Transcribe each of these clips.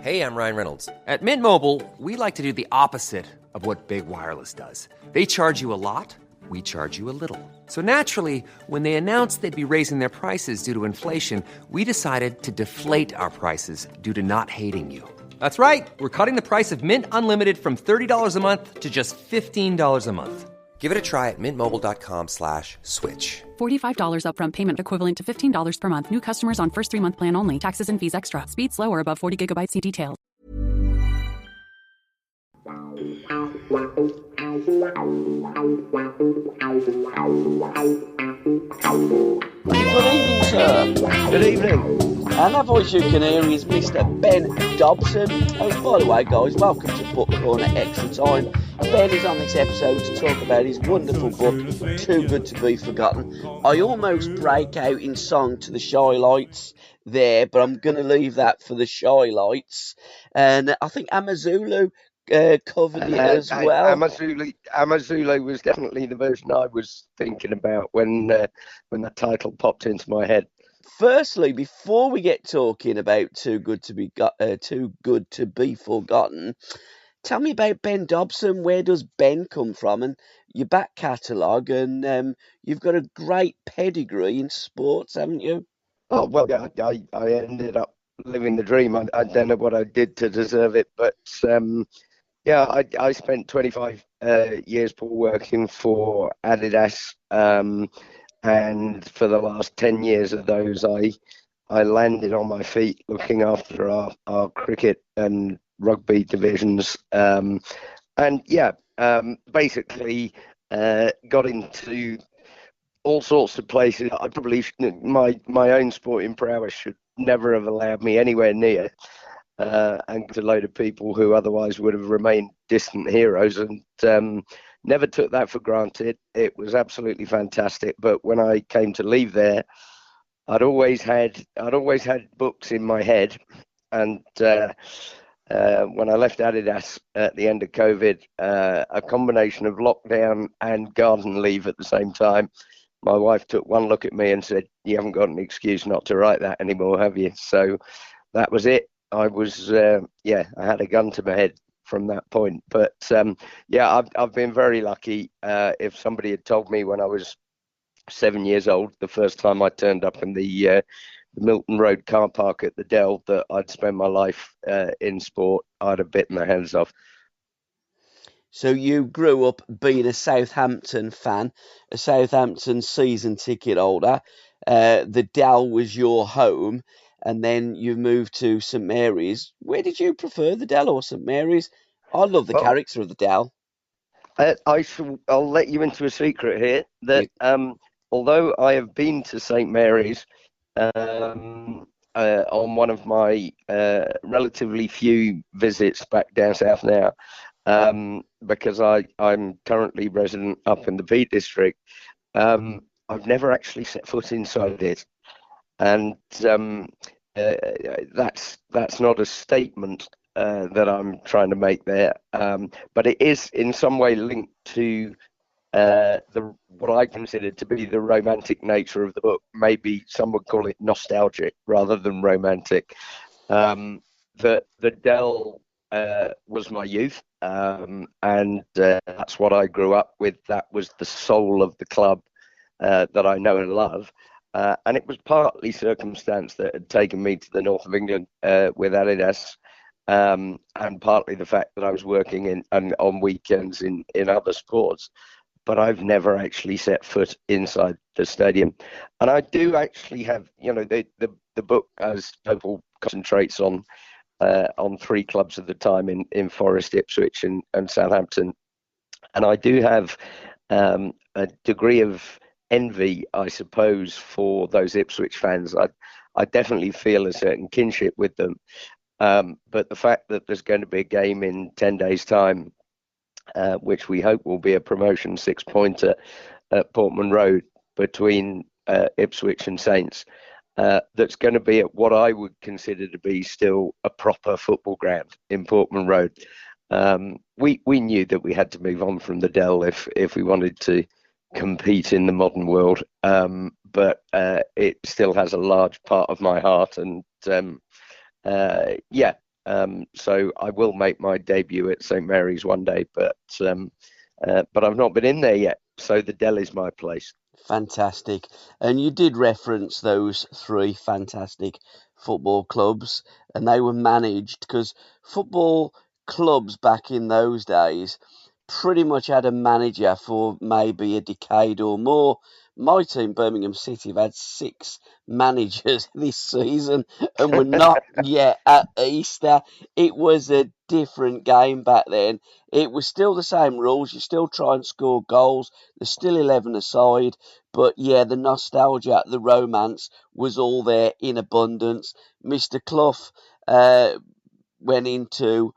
Hey, I'm Ryan Reynolds. At Mint Mobile, we like to do the opposite of what Big Wireless does. They charge you a lot, we charge you a little. So naturally, when they announced they'd be raising their prices due to inflation, we decided to deflate our prices due to not hating you. That's right. We're cutting the price of Mint Unlimited from $30 a month to just $15 a month. Give it a try at mintmobile.com/switch. $45 upfront payment equivalent to $15 per month. New customers on first 3-month plan only. Taxes and fees extra. Speed slower above 40 gigabytes. See details. Good evening, sir. Good evening. And that voice you can hear is Mr. Ben Dobson. Oh, by the way, guys, welcome to Book Corner Extra Time. Ben is on this episode to talk about his wonderful book, Too Good to Be Forgotten. I almost break out in song to the Shy Lights there, but I'm going to leave that for the Shy Lights. And I think Amazulu covered it as well. Amazulu was definitely the version I was thinking about when the title popped into my head. Firstly, before we get talking about Too Good to Be Forgotten, tell me about Ben Dobson. Where does Ben come from? And your back catalogue, and you've got a great pedigree in sports, haven't you? Oh, well, yeah, I ended up living the dream. I don't know what I did to deserve it, but I spent 25 years working for Adidas, and for the last 10 years of those, I landed on my feet looking after our cricket and rugby divisions, basically got into all sorts of places. I probably my own sporting prowess should never have allowed me anywhere near, and to a load of people who otherwise would have remained distant heroes, and never took that for granted. It was absolutely fantastic. But when I came to leave there, I'd always had books in my head, and when I left Adidas at the end of COVID, a combination of lockdown and garden leave at the same time, my wife took one look at me and said, "You haven't got an excuse not to write that anymore, have you?" So that was it. I was, I had a gun to my head from that point. But I've been very lucky. If somebody had told me when I was 7 years old, the first time I turned up in the Milton Road car park at the Dell, that I'd spend my life in sport, I'd have bitten my hands off. So you grew up being a Southampton fan, a Southampton season ticket holder. The Dell was your home, and then you moved to St Mary's. Where did you prefer, the Dell or St Mary's? I love the character of the Dell. I'll let you into a secret here, that although I have been to St Mary's on one of my relatively few visits back down south now, because I'm currently resident up in the Peak District, I've never actually set foot inside it, and that's not a statement that I'm trying to make there, but it is in some way linked to what I consider to be the romantic nature of the book. Maybe some would call it nostalgic rather than romantic. The Dell was my youth, and that's what I grew up with. That was the soul of the club that I know and love. And it was partly circumstance that had taken me to the north of England with Adidas, and partly the fact that I was working on weekends in other sports. But I've never actually set foot inside the stadium. And I do actually have, the book, as Opal, concentrates on three clubs at the time in Forest, Ipswich and Southampton. And I do have a degree of envy, I suppose, for those Ipswich fans. I definitely feel a certain kinship with them. But the fact that there's going to be a game in 10 days' time, which we hope will be a promotion 6-pointer at Portman Road between Ipswich and Saints, that's going to be at what I would consider to be still a proper football ground in Portman Road. We knew that we had to move on from the Dell if we wanted to compete in the modern world, but it still has a large part of my heart, and So I will make my debut at St Mary's one day, but I've not been in there yet. So the Dell is my place. Fantastic. And you did reference those three fantastic football clubs, and they were managed because football clubs back in those days pretty much had a manager for maybe a decade or more. My team, Birmingham City, have had 6 managers this season, and we're not yet at Easter. It was a different game back then. It was still the same rules. You still try and score goals. There's still 11 aside. But yeah, the nostalgia, the romance was all there in abundance. Mr. Clough went into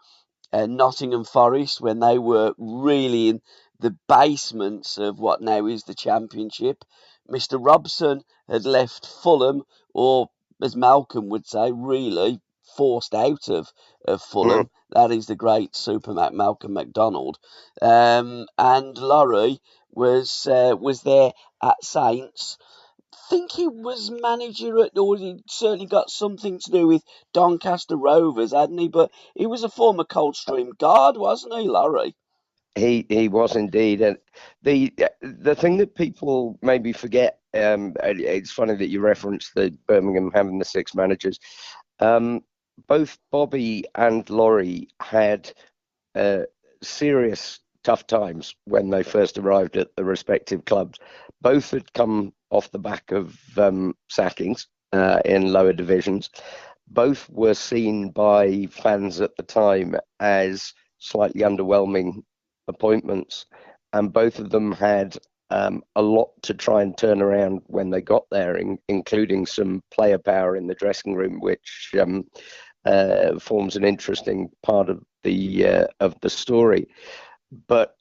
Nottingham Forest when they were really in the basements of what now is the Championship. Mr. Robson had left Fulham, or as Malcolm would say, really forced out of Fulham. That is the great Super Malcolm MacDonald. And Lawrie was there at Saints. Think he was manager at, or he certainly got something to do with Doncaster Rovers, hadn't he? But he was a former Coldstream guard, wasn't he, Lawrie? He was indeed, and the thing that people maybe forget. It's funny that you referenced the Birmingham having the 6 managers. Both Bobby and Lawrie had serious tough times when they first arrived at the respective clubs. Both had come off the back of sackings in lower divisions. Both were seen by fans at the time as slightly underwhelming appointments, and both of them had a lot to try and turn around when they got there, including some player power in the dressing room, which forms an interesting part of the story. But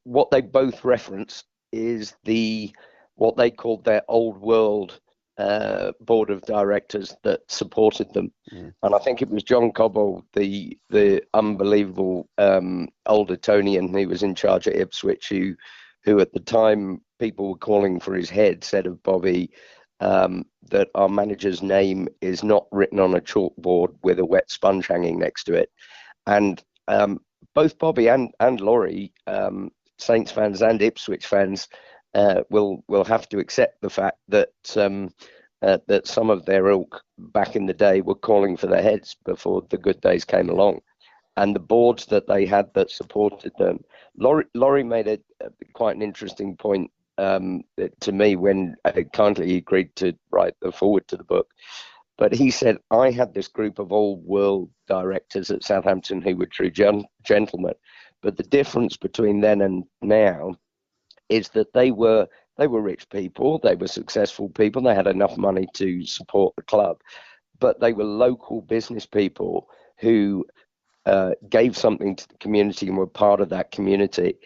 what they both reference is what they called their old world board of directors that supported them. And I think it was John Cobbold, the unbelievable old Etonian who was in charge at Ipswich, who at the time people were calling for his head, said of Bobby that our manager's name is not written on a chalkboard with a wet sponge hanging next to it. And both Bobby and Lawrie, Saints fans and Ipswich fans, will have to accept the fact that that some of their ilk back in the day were calling for their heads before the good days came along, and the boards that they had that supported them. Lawrie made quite an interesting point to me when kindly he agreed to write the foreword to the book. But he said, I had this group of old world directors at Southampton who were true gentlemen, but the difference between then and now is that they were rich people, they were successful people, they had enough money to support the club, but they were local business people who gave something to the community and were part of that community.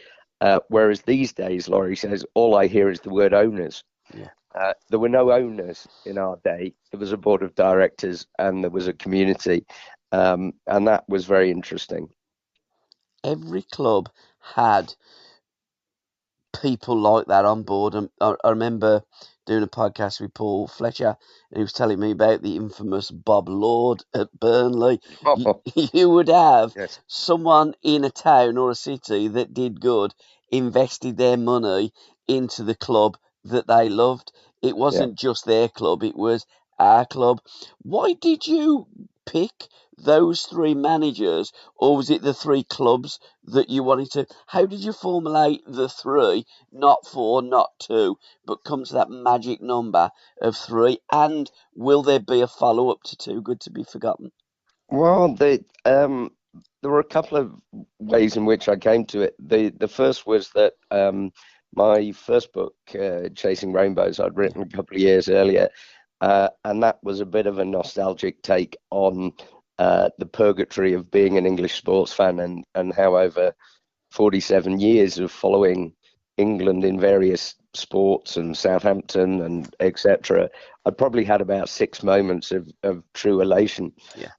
Whereas these days, Lawrie says, all I hear is the word owners. Yeah. There were no owners in our day. There was a board of directors and there was a community. And that was very interesting. Every club had people like that on board. And I remember doing a podcast with Paul Fletcher, and he was telling me about the infamous Bob Lord at Burnley. You would have someone in a town or a city that did good, invested their money into the club that they loved. It wasn't just their club, it was our club. Why did you pick those 3 managers, or was it the 3 clubs that you wanted to? How did you formulate the 3, not 4, not 2, but come to that magic number of 3? And will there be a follow-up to Too Good to Be Forgotten? Well, there were a couple of ways in which I came to it. The first was that my first book, Chasing Rainbows, I'd written a couple of years earlier, and that was a bit of a nostalgic take on the purgatory of being an English sports fan, and how over 47 years of following England in various sports and Southampton and etc., I'd probably had about 6 moments of true elation. Yeah.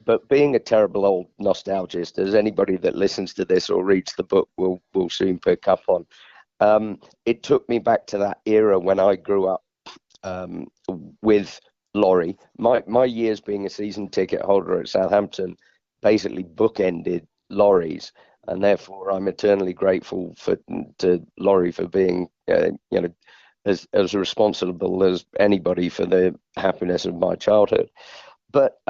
But being a terrible old nostalgist, as anybody that listens to this or reads the book will soon pick up on, it took me back to that era when I grew up with Lawrie. My years being a season ticket holder at Southampton basically bookended Laurie's, and therefore I'm eternally grateful to Lawrie for being, as responsible as anybody for the happiness of my childhood. But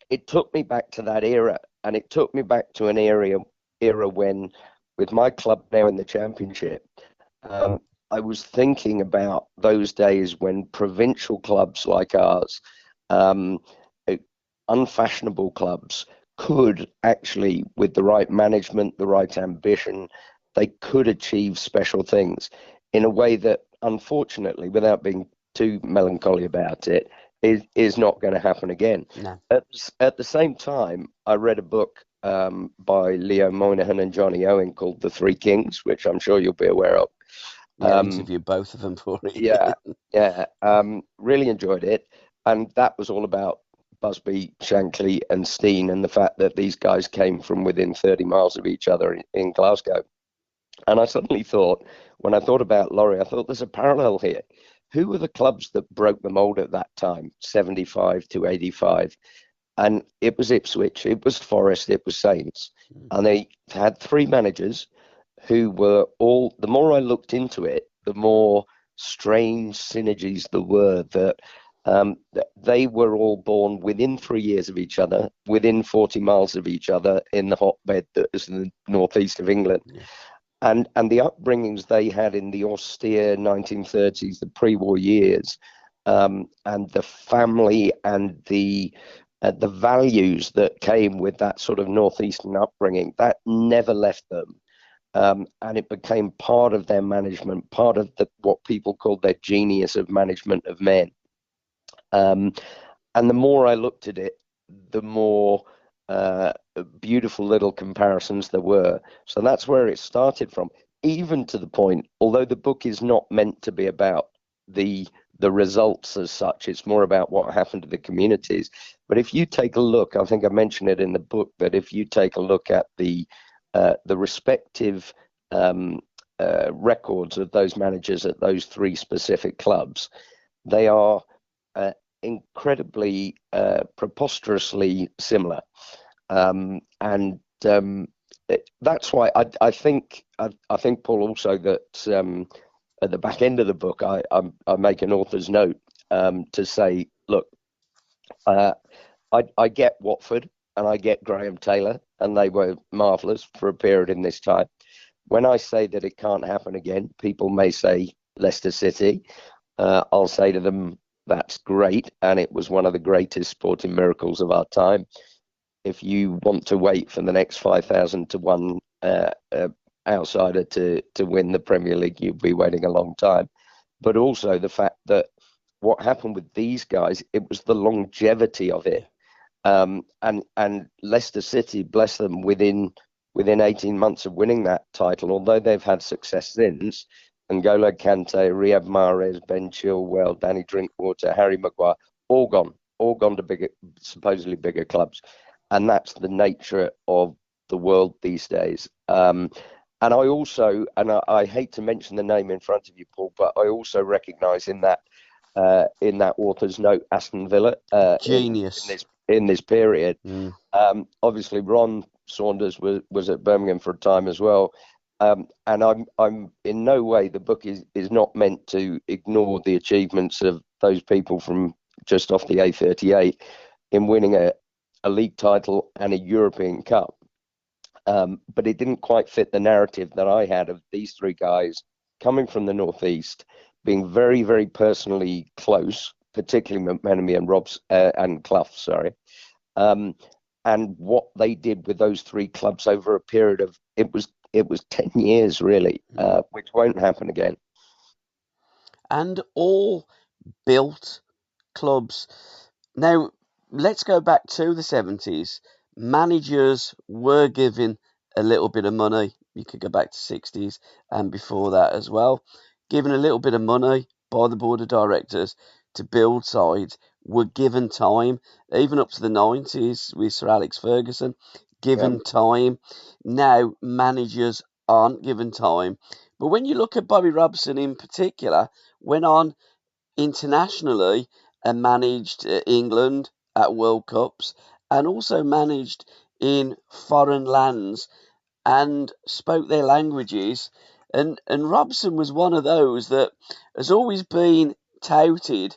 it took me back to that era, and it took me back to an era when, with my club now in the Championship, I was thinking about those days when provincial clubs like ours, um, unfashionable clubs, could actually, with the right management, the right ambition, they could achieve special things in a way that, unfortunately, without being too melancholy about it, is not going to happen again. No. At the same time, I read a book by Leo Moynihan and Johnny Owen called The Three Kings, which I'm sure you'll be aware of. Yeah, I interviewed both of them for it. Yeah. Really enjoyed it. And that was all about Busby, Shankly, and Steen, and the fact that these guys came from within 30 miles of each other in Glasgow. And I suddenly thought, when I thought about Lawrie, I thought there's a parallel here. Who were the clubs that broke the mold at that time, 75 to 85? And it was Ipswich, it was Forest, it was Saints. And they had three managers who were all, the more I looked into it, the more strange synergies there were, that they were all born within 3 years of each other, within 40 miles of each other, in the hotbed that is in the northeast of England. Yeah. And the upbringings they had in the austere 1930s, the pre-war years, and the family and the values that came with that sort of northeastern upbringing, that never left them. And it became part of their management, part of what people called their genius of management of men. And the more I looked at it, the more beautiful little comparisons there were. So that's where it started from, even to the point, although the book is not meant to be about the results as such, it's more about what happened to the communities. But if you take a look, I think I mentioned it in the book, that if you take a look at the respective records of those managers at those three specific clubs, they are incredibly preposterously similar. That's why I think Paul, also, that at the back end of the book I make an author's note to say, look, I get Watford and I get Graham Taylor, and they were marvellous for a period in this time. When I say that it can't happen again, people may say Leicester City. I'll say to them, that's great, and it was one of the greatest sporting miracles of our time. If you want to wait for the next 5,000 to 1 outsider to win the Premier League, you'll be waiting a long time. But also the fact that what happened with these guys, it was the longevity of it. And Leicester City, bless them, within 18 months of winning that title, although they've had success since, N'Golo Kante, Riyad Mahrez, Ben Chilwell, Danny Drinkwater, Harry Maguire, all gone to supposedly bigger clubs. And that's the nature of the world these days. And I also, and I hate to mention the name in front of you, Paul, but I also recognise in that author's note, Aston Villa, genius in this period. Obviously, Ron Saunders was at Birmingham for a time as well. And I'm in no way, the book is not meant to ignore the achievements of those people from just off the A38 in winning a league title and a European Cup. But it didn't quite fit the narrative that I had of these three guys coming from the Northeast, being very, very personally close, particularly McMenemy and Robson and Clough, sorry. And what they did with those three clubs over a period of, it was 10 years, really, which won't happen again. And all built clubs. Now, let's go back to the 70s. Managers were given a little bit of money. You could go back to 60s and before that as well. Given a little bit of money by the board of directors to build sides, were given time, even up to the 90s with Sir Alex Ferguson, given time. Now, managers aren't given time. But when you look at Bobby Robson in particular, went on internationally and managed England at World Cups and also managed in foreign lands and spoke their languages. And Robson was one of those that has always been touted.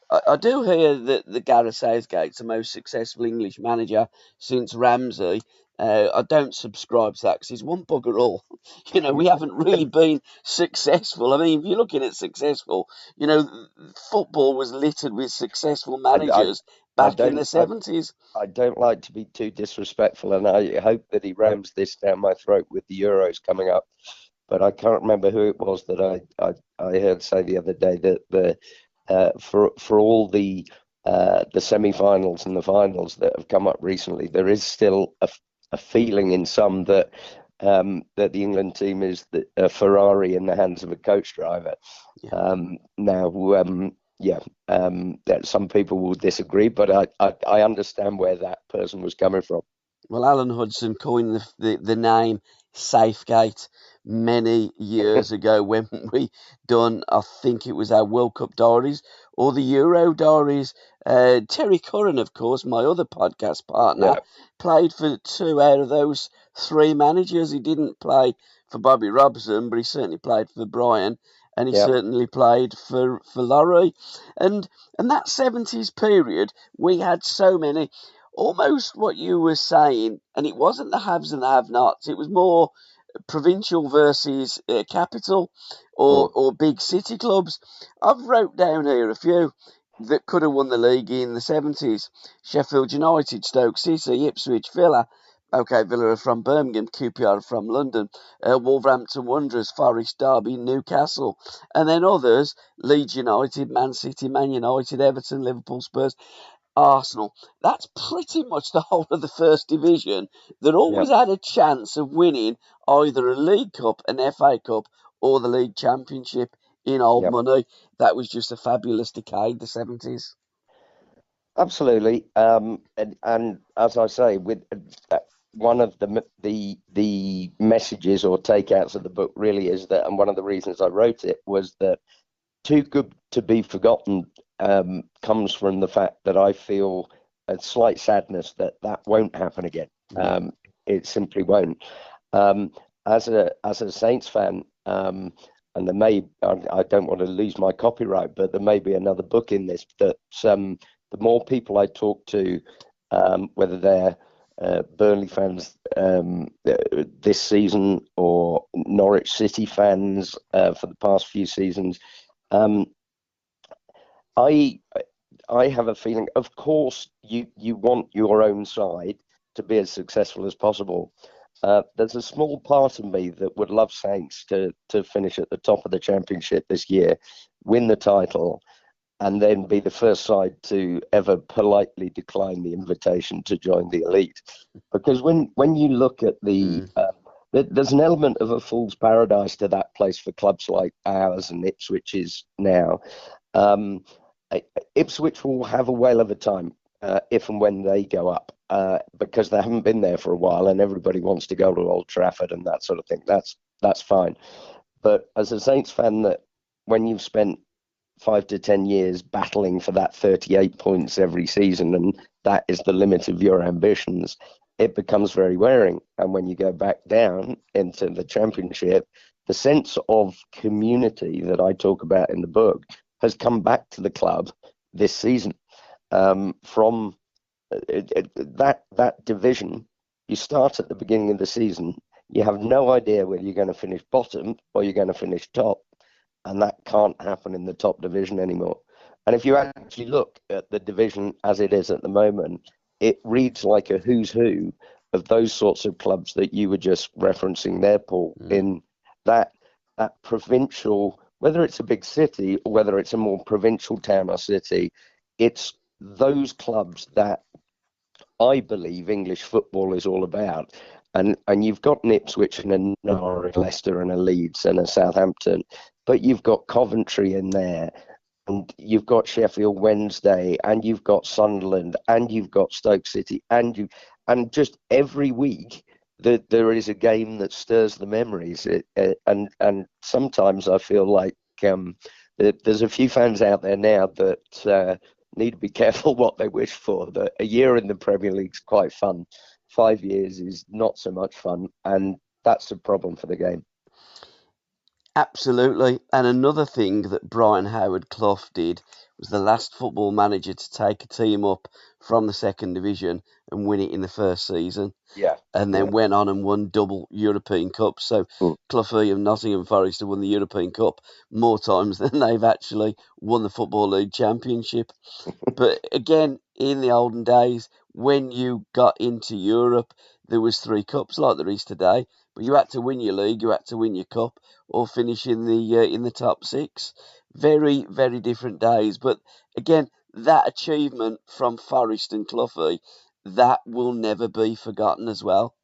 I do hear that the Gareth Southgate's the most successful English manager since Ramsey. I don't subscribe to that because he's one bugger all. We haven't really been successful. I mean, if you're looking at successful, football was littered with successful managers I back in the don't 70s. I don't like to be too disrespectful, and I hope that he rams this down my throat with the Euros coming up. But I can't remember who it was that I heard say the other day that for all the semi-finals and the finals that have come up recently, there is still a feeling in some that that the England team is a Ferrari in the hands of a coach driver. Yeah. That some people will disagree, but I understand where that person was coming from. Well, Alan Hudson coined the name Safegate many years ago when we done, I think it was our World Cup diaries or the Euro diaries. Terry Curran, of course, my other podcast partner, Yeah. played for 2 out of those 3 managers. He didn't play for Bobby Robson, but he certainly played for Browne, and he Yeah. certainly played for Lawrie. And that 70s period, we had so many. Almost what you were saying, and it wasn't the haves and the have-nots. It was more provincial versus capital or big city clubs. I've wrote down here a few that could have won the league in the 70s. Sheffield United, Stoke City, Ipswich, Villa. Okay, Villa are from Birmingham, QPR are from London, Wolverhampton Wanderers, Forest, Derby, Newcastle. And then others, Leeds United, Man City, Man United, Everton, Liverpool, Spurs. Arsenal. That's pretty much the whole of the first division that Yeah. always had a chance of winning either a League Cup, an FA Cup, or the League Championship in old Yeah. money. That was just a fabulous decade, the 70s. Absolutely. And as I say, with one of the messages or takeouts of the book really is that, and one of the reasons I wrote it was that Too Good to Be Forgotten comes from the fact that I feel a slight sadness that won't happen again. It simply won't. As a Saints fan, and I don't want to lose my copyright, but there may be another book in this that the more people I talk to, whether they're Burnley fans this season or Norwich City fans for the past few seasons, I have a feeling, of course, you want your own side to be as successful as possible. There's a small part of me that would love Saints to finish at the top of the Championship this year, win the title, and then be the first side to ever politely decline the invitation to join the elite. Because when you look at there's an element of a fool's paradise to that place for clubs like ours and Ipswich's now. Ipswich will have a whale of a time if and when they go up, because they haven't been there for a while and everybody wants to go to Old Trafford and that sort of thing. That's fine. But as a Saints fan, that when you've spent 5 to 10 years battling for that 38 points every season, and that is the limit of your ambitions, it becomes very wearing. And when you go back down into the Championship, the sense of community that I talk about in the book has come back to the club this season. From that division, you start at the beginning of the season, you have no idea whether you're going to finish bottom or you're going to finish top, and that can't happen in the top division anymore. And if you actually look at the division as it is at the moment, it reads like a who's who of those sorts of clubs that you were just referencing there, Paul, in that provincial, whether it's a big city or whether it's a more provincial town or city, it's those clubs that I believe English football is all about. And you've got an Ipswich and a Norwich, Leicester and a Leeds and a Southampton, but you've got Coventry in there, and you've got Sheffield Wednesday, and you've got Sunderland, and you've got Stoke City, and just every week there is a game that stirs the memories. And sometimes I feel like there's a few fans out there now that need to be careful what they wish for. A year in the Premier League's quite fun. 5 years is not so much fun, and that's a problem for the game. Absolutely. And another thing that Brian Howard Clough did was the last football manager to take a team up from the second division and win it in the first season. Yeah. And then went on and won double European Cups. So Clough and Nottingham Forest have won the European Cup more times than they've actually won the Football League Championship. But again, in the olden days, when you got into Europe, there was 3 cups like there is today. But you had to win your league, you had to win your cup, or finish in the top 6. Very, very different days. But again, that achievement from Forest and Clough, that will never be forgotten as well.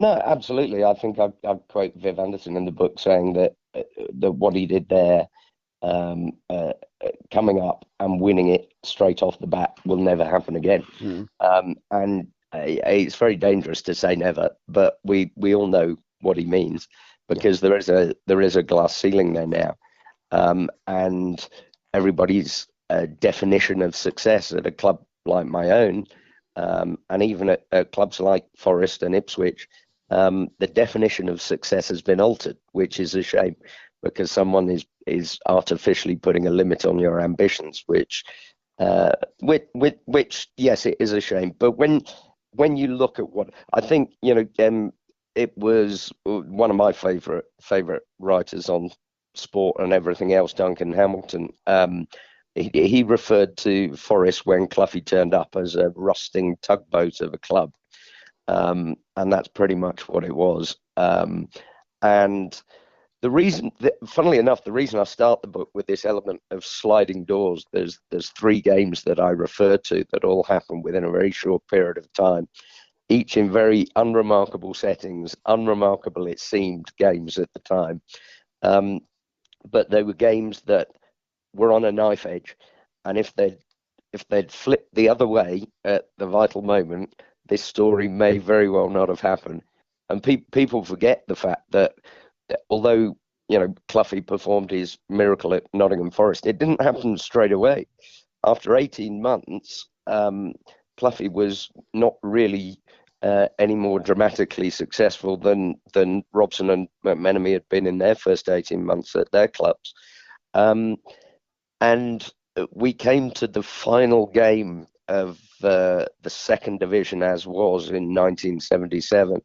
No, absolutely. I think I quote Viv Anderson in the book saying that what he did there, coming up and winning it straight off the bat, will never happen again. And it's very dangerous to say never, but we all know what he means, because there is a glass ceiling there now, and everybody's definition of success at a club like my own, and even at clubs like Forest and Ipswich, the definition of success has been altered, which is a shame, because someone is artificially putting a limit on your ambitions, which yes, it is a shame. But when you look at what I think, it was one of my favorite writers on sport and everything else, Duncan Hamilton. He referred to Forest when Clough turned up as a rusting tugboat of a club. And that's pretty much what it was. And the reason, funnily enough, the reason I start the book with this element of sliding doors, there's 3 games that I refer to that all happened within a very short period of time, each in very unremarkable settings, unremarkable it seemed games at the time. But they were games that were on a knife edge, and if they'd flipped the other way at the vital moment, this story may very well not have happened. And people forget the fact that although Clough performed his miracle at Nottingham Forest, it didn't happen straight away. After 18 months, Clough was not really any more dramatically successful than Robson and McMenemy had been in their first 18 months at their clubs. And we came to the final game of the second division, as was in 1977.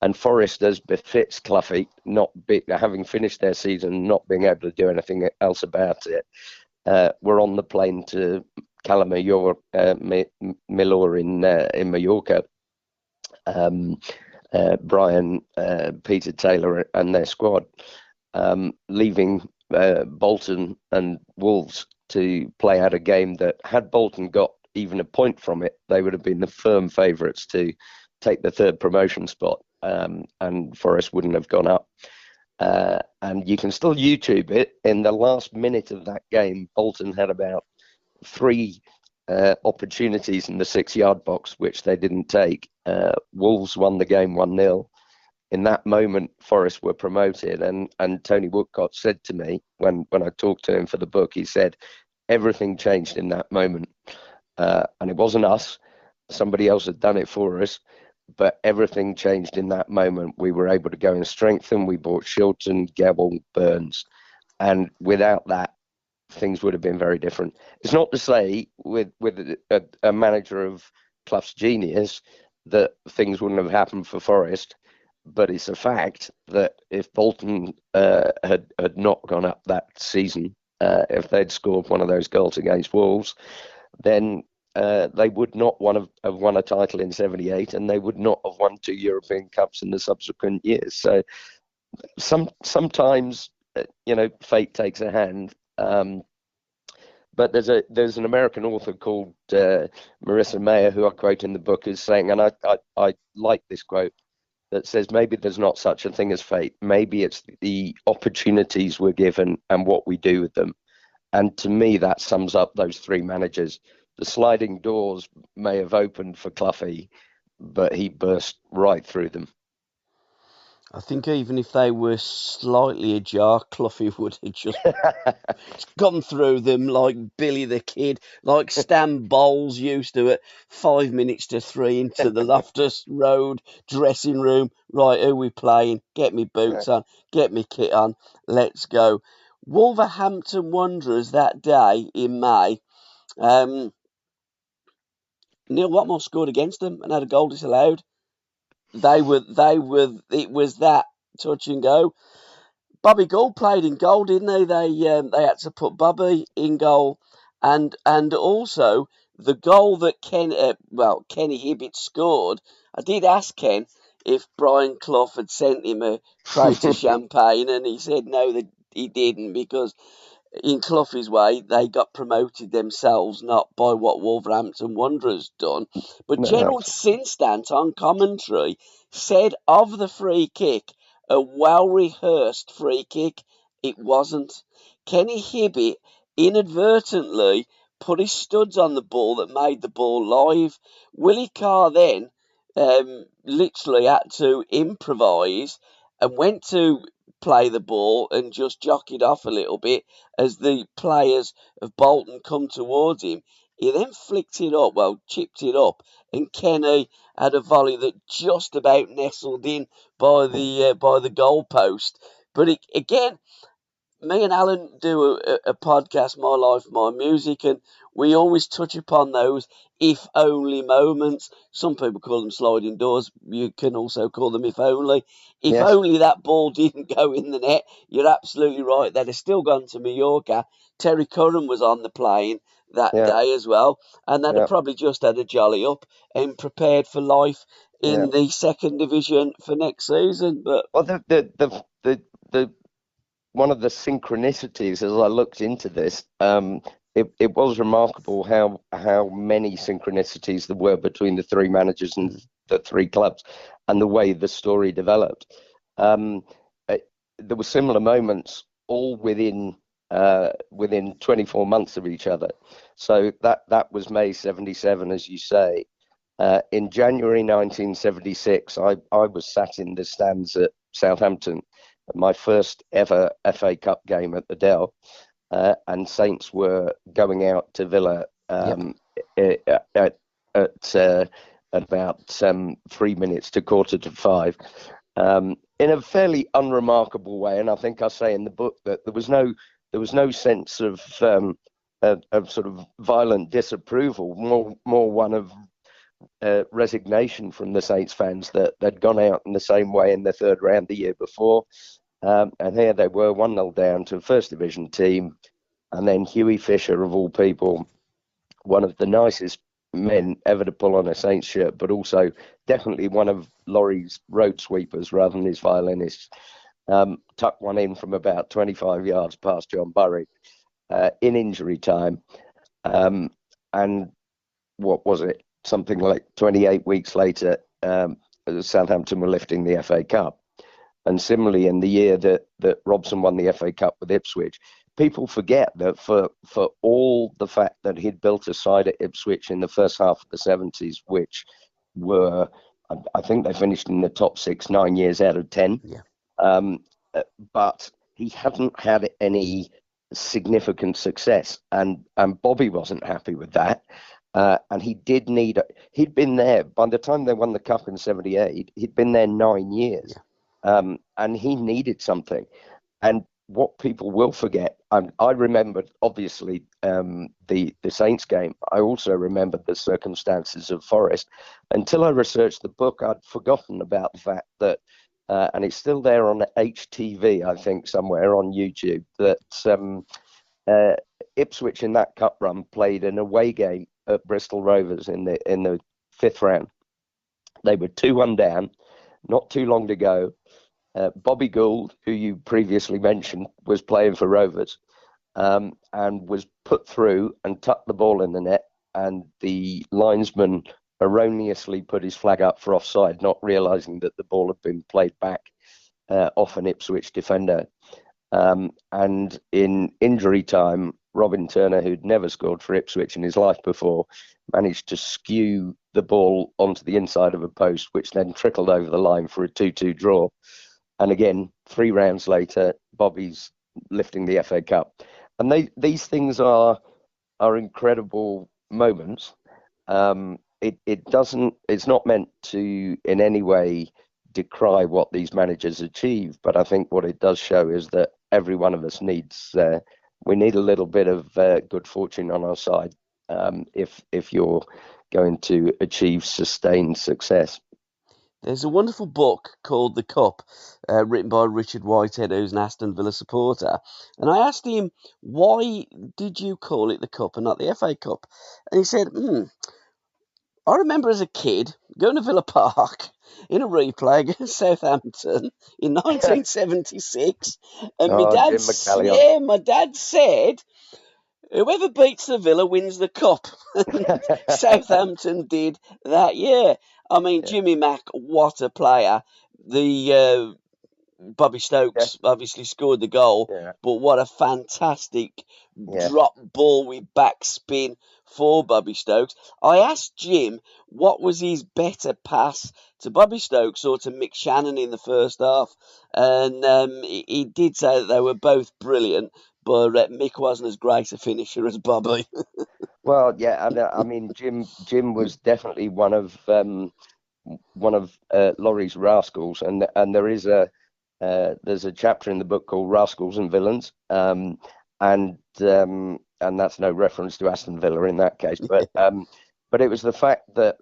And Forest, as befits Clough, having finished their season, not being able to do anything else about it, were on the plane to Cala Milor in Mallorca. Brian, Peter Taylor and their squad, leaving Bolton and Wolves to play out a game that, had Bolton got even a point from it, they would have been the firm favourites to take the 3rd promotion spot, and Forest wouldn't have gone up. And you can still YouTube it. In the last minute of that game, Bolton had about 3 opportunities in the 6-yard box, which they didn't take. Wolves won the game 1-0. In that moment, Forest were promoted, and Tony Woodcock said to me when I talked to him for the book, he said, everything changed in that moment. And it wasn't us. Somebody else had done it for us, but everything changed in that moment. We were able to go and strengthen. We bought Shilton, Gebel, Burns. And without that, things would have been very different. It's not to say with a manager of Clough's genius that things wouldn't have happened for Forest, but it's a fact that if Bolton had not gone up that season, if they'd scored one of those goals against Wolves, then they would not have won a title in 78, and they would not have won 2 European Cups in the subsequent years. So sometimes, fate takes a hand. But there's an American author called Marissa Mayer, who I quote in the book, as saying, and I like this quote, that says, maybe there's not such a thing as fate. Maybe it's the opportunities we're given and what we do with them. And to me, that sums up those 3 managers. The sliding doors may have opened for Clough, but he burst right through them. I think even if they were slightly ajar, Clough would have just gone through them like Billy the Kid, like Stan Bowles used to at 5 minutes to 3 into the Loftus Road dressing room. Right, who we playing? Get me boots on, get me kit on, let's go. Wolverhampton Wanderers that day in May. Neil Watmore scored against them and had a goal disallowed. It was that touch and go. Bobby Gould played in goal, didn't they? They had to put Bobby in goal, and also the goal that Kenny Hibbett scored. I did ask Ken if Brian Clough had sent him a crate of champagne, and he said no, that he didn't, because in Clough's way, they got promoted themselves, not by what Wolverhampton Wanderers done. But No, Gerald Sinstant on commentary said of the free kick, a well-rehearsed free kick. It wasn't. Kenny Hibbett inadvertently put his studs on the ball that made the ball live. Willie Carr then literally had to improvise and went to play the ball and just jock it off a little bit as the players of Bolton come towards him. He then flicked it up, chipped it up, and Kenny had a volley that just about nestled in by the goal post. But again, me and Alan do a podcast, My Life, My Music, and we always touch upon those if only moments. Some people call them sliding doors. You can also call them if only. If yes, only that ball didn't go in the net. You're absolutely right. They'd have still gone to Mallorca. Terry Curran was on the plane that yeah, day as well, and they'd have yeah, probably just had a jolly up and prepared for life yeah. in the second division for next season. But Well, the one of the synchronicities as I looked into this, it was remarkable how many synchronicities there were between the three managers and the three clubs, and the way the story developed. Um, there were similar moments all within 24 months of each other. So that was May 77, as you say. In January 1976, I was sat in the stands at Southampton, my first ever FA Cup game at the Dell, and Saints were going out to Villa at about 3 minutes to 4:45, in a fairly unremarkable way. And I think I say in the book that there was no sense of sort of violent disapproval, more one of resignation from the Saints fans that they'd gone out in the same way in the third round the year before. And here they were 1-0 down to a first division team. And then Hughie Fisher, of all people, one of the nicest men ever to pull on a Saints shirt, but also definitely one of Laurie's road sweepers rather than his violinists, tucked one in from about 25 yards past John Burry in injury time. And what was it? Something like 28 weeks later, Southampton were lifting the FA Cup. And similarly, in the year that Robson won the FA Cup with Ipswich, people forget that for all the fact that he'd built a side at Ipswich in the first half of the 70s, which were, I think they finished in the top 6 9 years out of 10. yeah. But he hadn't had any significant success, and Bobby wasn't happy with that. And he'd been there by the time they won the cup in 78. He'd been there 9 years, and he needed something. And what people will forget, I remembered obviously the Saints game. I also remembered the circumstances of Forest. Until I researched the book, I'd forgotten about the fact that, and it's still there on HTV, I think, somewhere on YouTube, that Ipswich in that cup run played an away game at Bristol Rovers in the fifth round. They were 2-1 down, not too long to go. Bobby Gould, who you previously mentioned, was playing for Rovers, and was put through and tucked the ball in the net, and the linesman erroneously put his flag up for offside, not realising that the ball had been played back off an Ipswich defender. And in injury time, Robin Turner, who'd never scored for Ipswich in his life before, managed to skew the ball onto the inside of a post, which then trickled over the line for a 2-2 draw. And again, 3 rounds later, Bobby's lifting the FA Cup. And these things are incredible moments. It's not meant to in any way decry what these managers achieve, but I think what it does show is that every one of us needs we need a little bit of good fortune on our side if you're going to achieve sustained success. There's a wonderful book called The Cup, written by Richard Whitehead, who's an Aston Villa supporter. And I asked him, why did you call it The Cup and not the FA Cup? And he said, I remember as a kid going to Villa Park in a replay against Southampton in 1976. And my dad said, whoever beats the Villa wins the cup. Southampton did that year. I mean, Jimmy Mack, what a player. The Bobby Stokes obviously scored the goal, but what a fantastic drop ball with backspin for Bobby Stokes. I asked Jim what was his better pass, to Bobby Stokes or to Mick Shannon in the first half, and he did say that they were both brilliant, but Mick wasn't as great a finisher as Bobby. Well, yeah, I mean, Jim was definitely one of Laurie's rascals, and there's a chapter in the book called Rascals and Villains, and that's no reference to Aston Villa in that case, but it was the fact that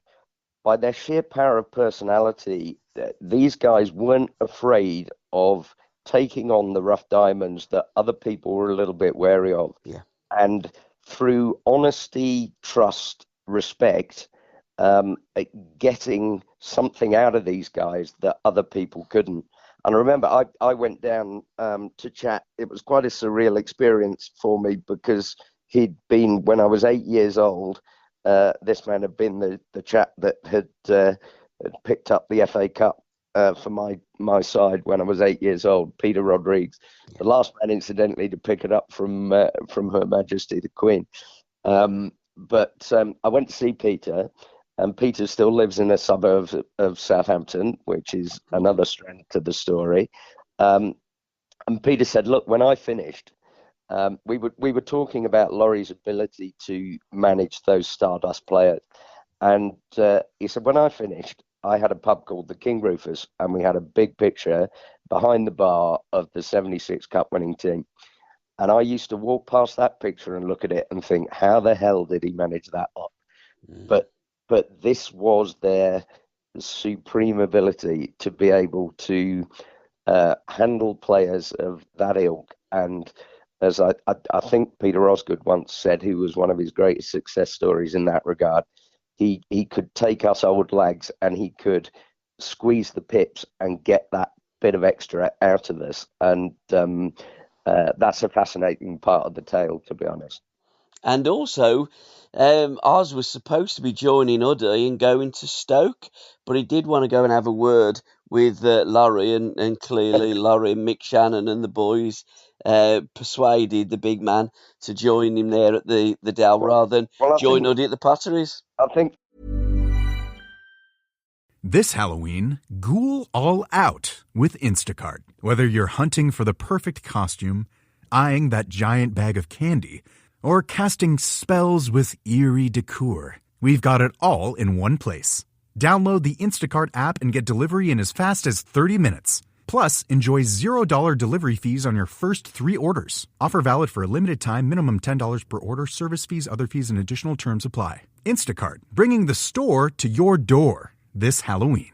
by their sheer power of personality, these guys weren't afraid of taking on the rough diamonds that other people were a little bit wary of. Yeah. And through honesty, trust, respect, getting something out of these guys that other people couldn't. And I remember I went down to chat. It was quite a surreal experience for me because he'd been, when I was 8 years old, this man had been the chap that had picked up the FA Cup for my side when I was 8 years old, Peter Rodrigues, the last man, incidentally, to pick it up from Her Majesty the Queen. But I went to see Peter, and Peter still lives in a suburb of Southampton, which is another strand to the story. And Peter said, "Look, when I finished, we were talking about Laurie's ability to manage those Stardust players, and he said, when I finished, I had a pub called the King Rufus, and we had a big picture behind the bar of the 76 Cup winning team. And I used to walk past that picture and look at it and think, how the hell did he manage that lot? But this was their supreme ability to be able to handle players of that ilk. And as I think Peter Osgood once said, who was one of his greatest success stories in that regard, he could take us old lags and he could squeeze the pips and get that bit of extra out of us. And that's a fascinating part of the tale, to be honest. And also, Oz was supposed to be joining Uddy and going to Stoke, but he did want to go and have a word with Lawrie, and clearly Lawrie and Mick Shannon and the boys persuaded the big man to join him there at the Dell rather than join Uddy at the Potteries. I think this Halloween, ghoul all out with Instacart. Whether you're hunting for the perfect costume, eyeing that giant bag of candy, or casting spells with eerie decor, we've got it all in one place. Download the Instacart app and get delivery in as fast as 30 minutes. Plus, enjoy $0 delivery fees on your first 3 orders. Offer valid for a limited time, minimum $10 per order, service fees, other fees, and additional terms apply. Instacart, bringing the store to your door this Halloween.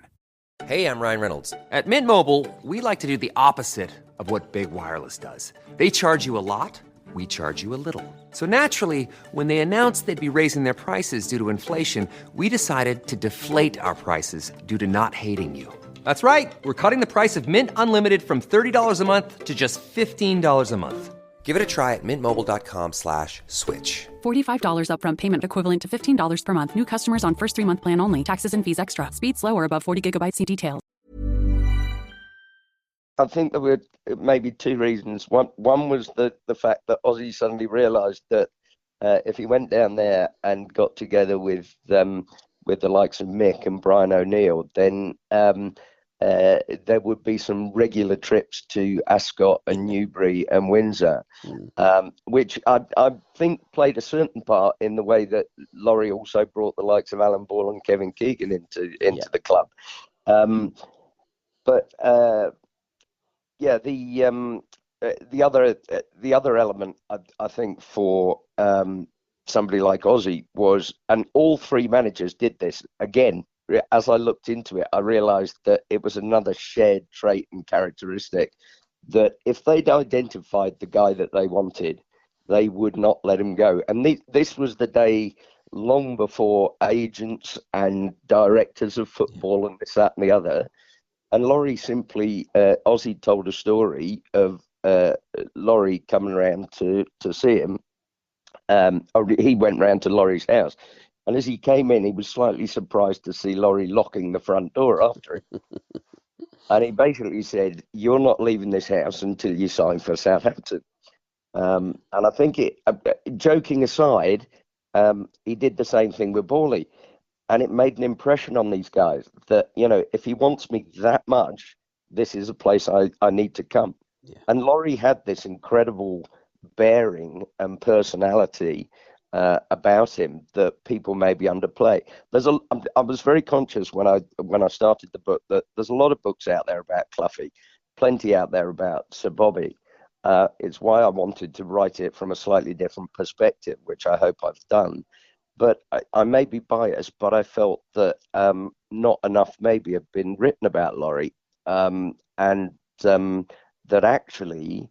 Hey, I'm Ryan Reynolds. At Mint Mobile, we like to do the opposite of what Big Wireless does. They charge you a lot, we charge you a little. So naturally, when they announced they'd be raising their prices due to inflation, we decided to deflate our prices due to not hating you. That's right. We're cutting the price of Mint Unlimited from $30 a month to just $15 a month. Give it a try at mintmobile.com/switch. $45 upfront payment equivalent to $15 per month. New customers on first 3-month plan only. Taxes and fees extra. Speed slower above 40 gigabytes. See details. I think there were maybe 2 reasons. One was the fact that Ozzy suddenly realised that if he went down there and got together with the likes of Mick and Brian O'Neill, then there would be some regular trips to Ascot and Newbury and Windsor, which I think played a certain part in the way that Lawrie also brought the likes of Alan Ball and Kevin Keegan into the club. But the other element I think for somebody like Ozzy was, and all three managers did this again. As I looked into it, I realised that it was another shared trait and characteristic, that if they'd identified the guy that they wanted, they would not let him go. And this was the day long before agents and directors of football and this, that and the other. And Lawrie simply, Ozzy told a story of Lawrie coming around to see him. He went round to Laurie's house. And as he came in, he was slightly surprised to see Lawrie locking the front door after him. And he basically said, "You're not leaving this house until you sign for Southampton." And I think joking aside, he did the same thing with Borley. And it made an impression on these guys that, if he wants me that much, this is a place I need to come. Yeah. And Lawrie had this incredible bearing and personality about him that people maybe underplay. I was very conscious when I started the book that there's a lot of books out there about Cloughy, plenty out there about Sir Bobby. It's why I wanted to write it from a slightly different perspective, which I hope I've done. But I may be biased, but I felt that not enough maybe had been written about Lawrie, and that actually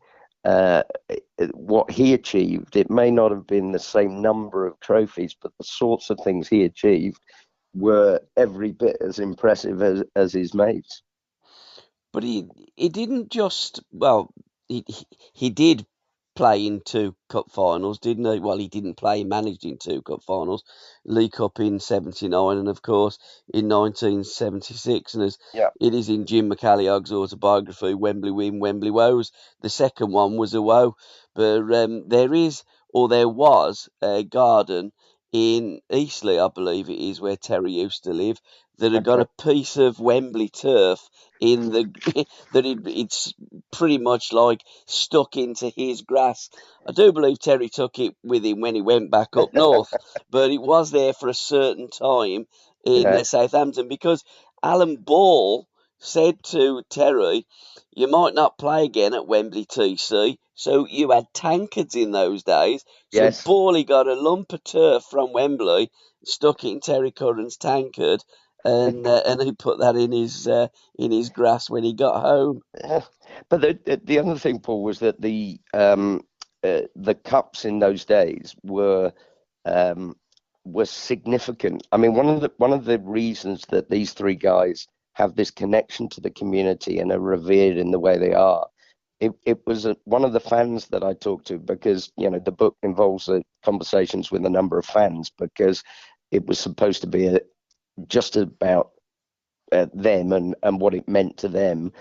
what he achieved, it may not have been the same number of trophies, but the sorts of things he achieved were every bit as impressive as his mates. But he didn't just, he did play in 2 cup finals, didn't he? Well, he didn't play, he managed in 2 cup finals, League Cup in 79 and of course in 1976. And as it is in Jim McCalliog's autobiography, Wembley Win, Wembley Woes, the second one was a woe. But there was a garden in Eastleigh, I believe it is, where Terry used to live, that had got a piece of Wembley turf in the that it's pretty much like stuck into his grass. I do believe Terry took it with him when he went back up north, but it was there for a certain time in Southampton, because Alan Ball said to Terry, "You might not play again at Wembley TC." So you had tankards in those days. So Bawley got a lump of turf from Wembley, stuck it in Terry Curran's tankard, and he put that in his grass when he got home. But the other thing, Paul, was that the cups in those days were significant. I mean, one of the reasons that these three guys have this connection to the community and are revered in the way they are, it was one of the fans that I talked to, because the book involves conversations with a number of fans, because it was supposed to be just about them and what it meant to them,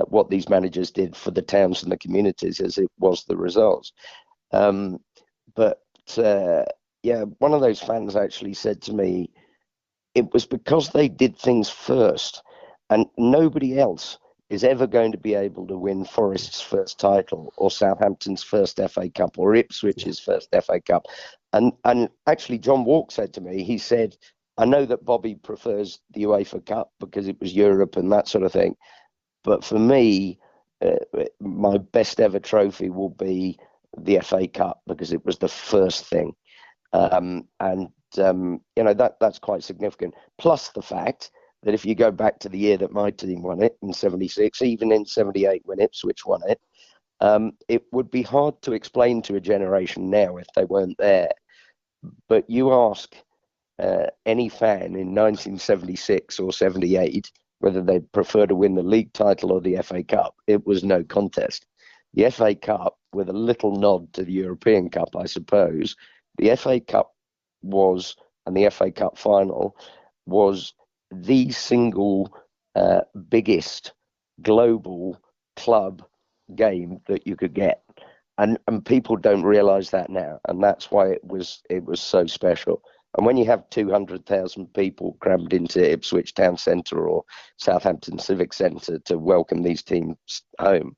what these managers did for the towns and the communities, as it was the results. One of those fans actually said to me, it was because they did things first, and nobody else is ever going to be able to win Forest's first title, or Southampton's first FA Cup, or Ipswich's first FA Cup. And actually, John Walk said to me, he said, "I know that Bobby prefers the UEFA Cup because it was Europe and that sort of thing, but for me, my best ever trophy will be the FA Cup because it was the first thing." That's quite significant. Plus the fact that if you go back to the year that my team won it, in 76, even in 78 when Ipswich won it, it would be hard to explain to a generation now if they weren't there. But you ask any fan in 1976 or 78 whether they'd prefer to win the league title or the FA Cup, it was no contest. The FA Cup, with a little nod to the European Cup, I suppose, the FA Cup was, and the FA Cup final was, the single biggest global club game that you could get, and people don't realise that now, and that's why it was so special. And when you have 200,000 people crammed into Ipswich Town Centre or Southampton Civic Centre to welcome these teams home,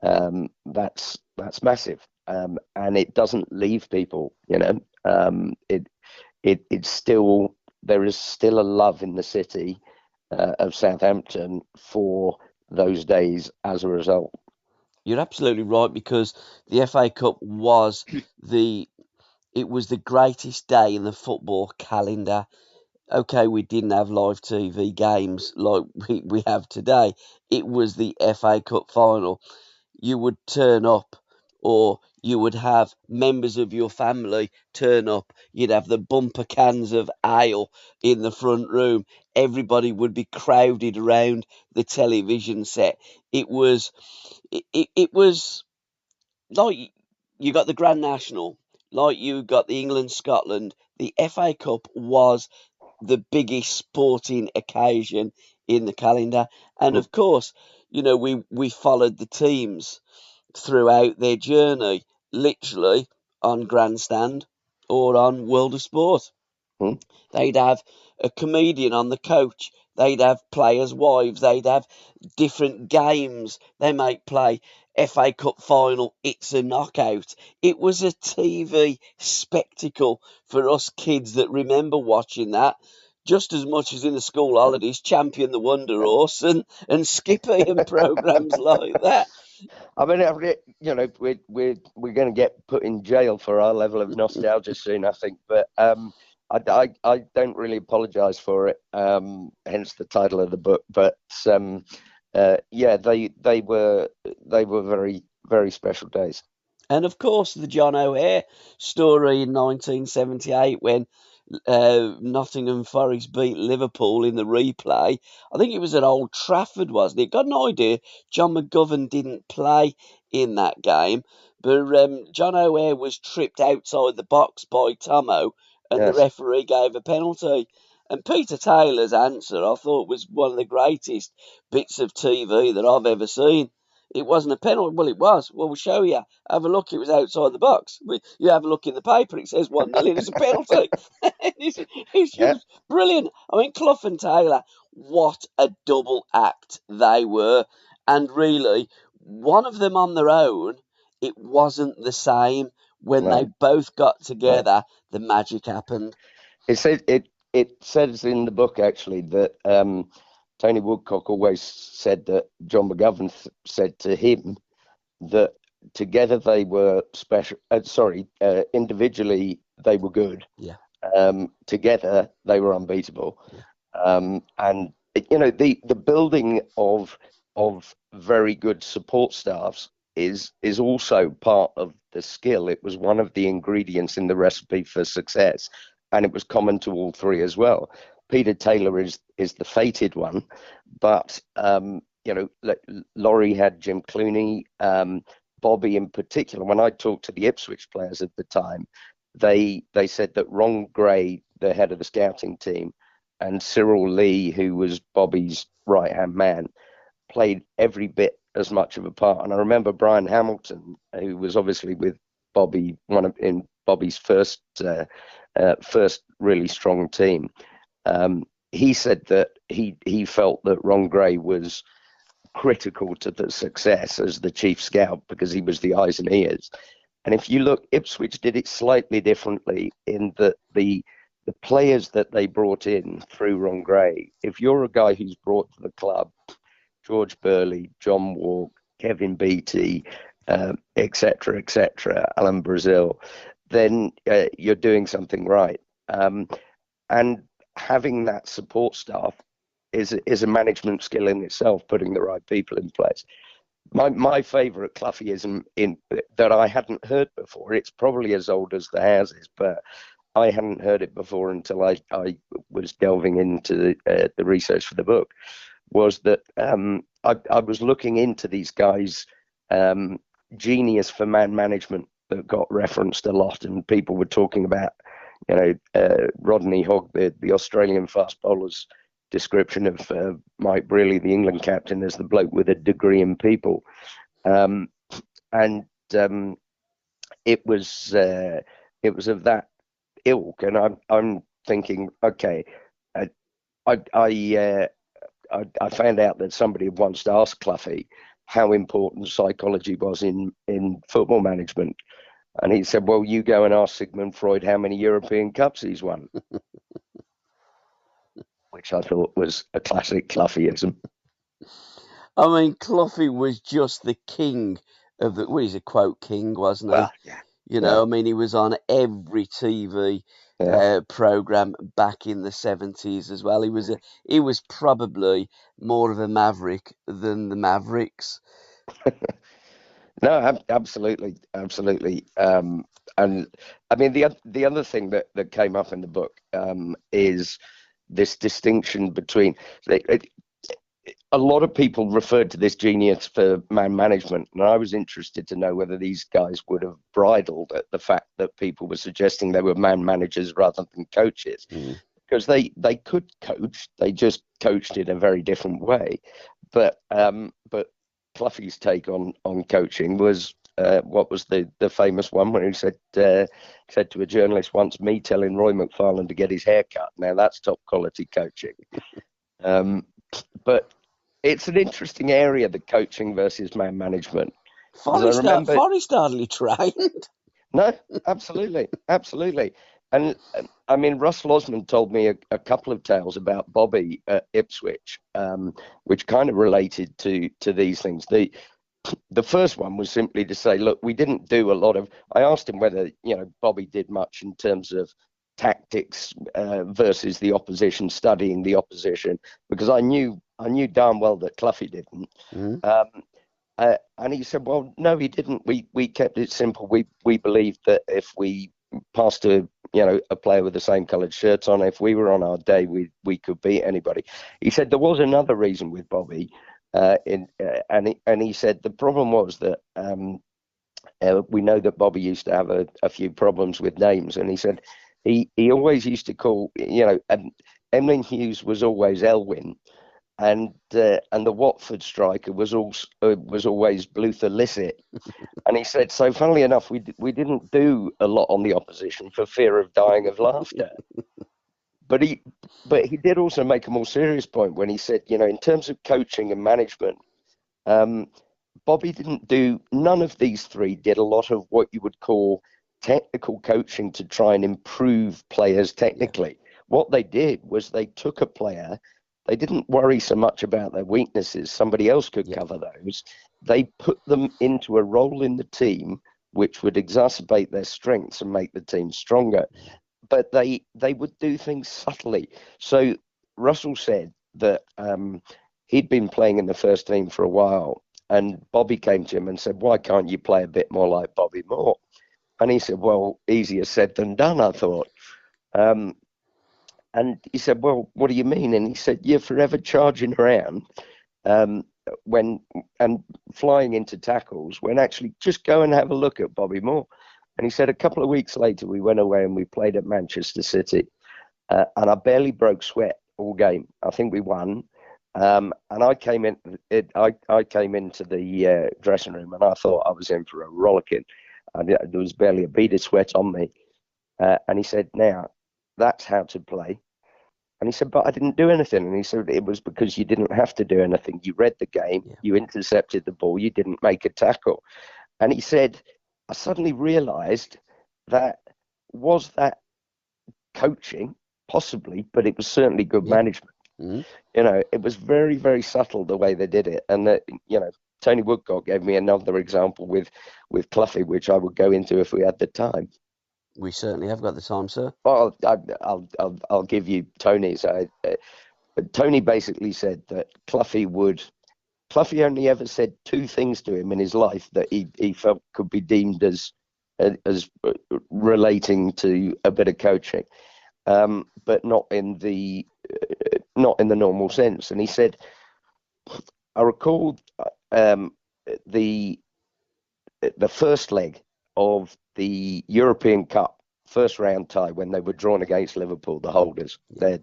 that's massive, and it doesn't leave people. It's still, there is still a love in the city of Southampton for those days as a result. You're absolutely right, because the FA Cup was the greatest day in the football calendar. Okay, we didn't have live TV games like we have today. It was the FA Cup final. You would turn up, or you would have members of your family turn up. You'd have the bumper cans of ale in the front room. Everybody would be crowded around the television set. It was like you got the Grand National, like you got the England Scotland. The FA Cup was the biggest sporting occasion in the calendar, and of course, we followed the teams throughout their journey, literally on Grandstand or on World of Sport. Mm. They'd have a comedian on the coach. They'd have players' wives. They'd have different games. They might play FA Cup final. It's a knockout. It was a TV spectacle for us kids that remember watching that, just as much as in the school holidays, Champion the Wonder Horse and Skippy and programs like that. I mean, we're going to get put in jail for our level of nostalgia soon, I think. But I don't really apologise for it. Hence the title of the book. But they were very, very special days. And of course, the John O'Hare story in 1978 when Nottingham Forest beat Liverpool in the replay. I think it was at Old Trafford, wasn't it? Got an idea. John McGovern didn't play in that game, but John O'Hare was tripped outside the box by Tomo, and the referee gave a penalty. And Peter Taylor's answer, I thought, was one of the greatest bits of TV that I've ever seen. It wasn't a penalty. Well, it was. Well, we'll show you. Have a look. It was outside the box. You have a look in the paper. It says 1-0. It's a penalty. It's just brilliant. I mean, Clough and Taylor, what a double act they were. And really, one of them on their own, it wasn't the same. When they both got together, the magic happened. It says in the book, actually, that Tony Woodcock always said that John McGovern said to him that together they were special. Individually they were good. Yeah. Together they were unbeatable. Yeah. And the building of very good support staffs is also part of the skill. It was one of the ingredients in the recipe for success, and it was common to all three as well. Peter Taylor is the fated one, but Lawrie had Jim Clooney, Bobby in particular. When I talked to the Ipswich players at the time, they said that Ron Gray, the head of the scouting team, and Cyril Lee, who was Bobby's right-hand man, played every bit as much of a part. And I remember Brian Hamilton, who was obviously with Bobby, in Bobby's first really strong team. He said that he felt that Ron Gray was critical to the success as the chief scout because he was the eyes and ears. And if you look, Ipswich did it slightly differently in that the players that they brought in through Ron Gray, if you're a guy who's brought to the club George Burley, John Walk, Kevin Beattie, etc., Alan Brazil, then you're doing something right. And having that support staff is a management skill in itself, putting the right people in place. My favourite Cloughieism that I hadn't heard before, it's probably as old as the houses, but I hadn't heard it before until I was delving into the research for the book, was that I was looking into these guys' genius for man management that got referenced a lot, and people were talking about, Rodney Hogg, the Australian fast bowler's description of Mike Brearley, the England captain, as the bloke with a degree in people, and it was of that ilk, and I'm thinking, okay, I I found out that somebody had once asked Clough how important psychology was in football management, and he said, "Well, you go and ask Sigmund Freud how many European Cups he's won," which I thought was a classic Cloughieism. I mean, Clough was just the king of the. Well, he's a quote king, wasn't he? Well, yeah. You know, I mean, he was on every TV program back in the 70s as well. He was probably more of a maverick than the Mavericks. No, absolutely. And I mean, the other thing that came up in the book is this distinction between a lot of people referred to this genius for man management, and I was interested to know whether these guys would have bridled at the fact that people were suggesting they were man managers rather than coaches, because they could coach, they just coached in a very different way. But Cloughie's take on coaching was what was the famous one when he said to a journalist once, "Me telling Roy McFarlane to get his hair cut. Now that's top quality coaching." But it's an interesting area, the coaching versus man management. Forrest hardly trained. No, absolutely. And I mean, Russell Osmond told me a couple of tales about Bobby at Ipswich, which kind of related to these things. The first one was simply to say, look, we didn't do a lot of. I asked him whether Bobby did much in terms of tactics versus the opposition, studying the opposition, because I knew darn well that Clough didn't. And he said, well, no, he didn't. We kept it simple. We believed that if we passed a player with the same coloured shirts on, if we were on our day, we could beat anybody. He said there was another reason with Bobby, and he said the problem was that we know that Bobby used to have a few problems with names, and he said he always used to call Emlyn Hughes was always Elwyn. And the Watford striker was always Bluther Lissett. And he said, so funnily enough, we didn't do a lot on the opposition for fear of dying of laughter. But he did also make a more serious point when he said, in terms of coaching and management, Bobby didn't do, none of these three did a lot of what you would call technical coaching to try and improve players technically. What they did was they took a player. They didn't worry so much about their weaknesses. Somebody else could cover those. They put them into a role in the team which would exacerbate their strengths and make the team stronger. But they would do things subtly. So Russell said that he'd been playing in the first team for a while, and Bobby came to him and said, why can't you play a bit more like Bobby Moore? And he said, well, easier said than done, I thought. And he said, well, what do you mean? And he said, you're forever charging around and flying into tackles when actually just go and have a look at Bobby Moore. And he said a couple of weeks later, we went away and we played at Manchester City. And I barely broke sweat all game. I think we won. And I came into the dressing room and I thought I was in for a rollicking. There was barely a bead of sweat on me. And he said, now, that's how to play. And he said, but I didn't do anything. And he said, it was because you didn't have to do anything. You read the game, you intercepted the ball, you didn't make a tackle. And he said, I suddenly realized that coaching, possibly, but it was certainly good management. It was very, very subtle the way they did it. And that, Tony Woodcock gave me another example with Clough, which I would go into if we had the time. We certainly have got the time, sir. Well, I'll give you Tony's. Tony basically said that Clough only ever said two things to him in his life that he felt could be deemed as relating to a bit of coaching, but not in the normal sense. And he said, I recall the first leg of the European Cup first round tie when they were drawn against Liverpool, the holders. Their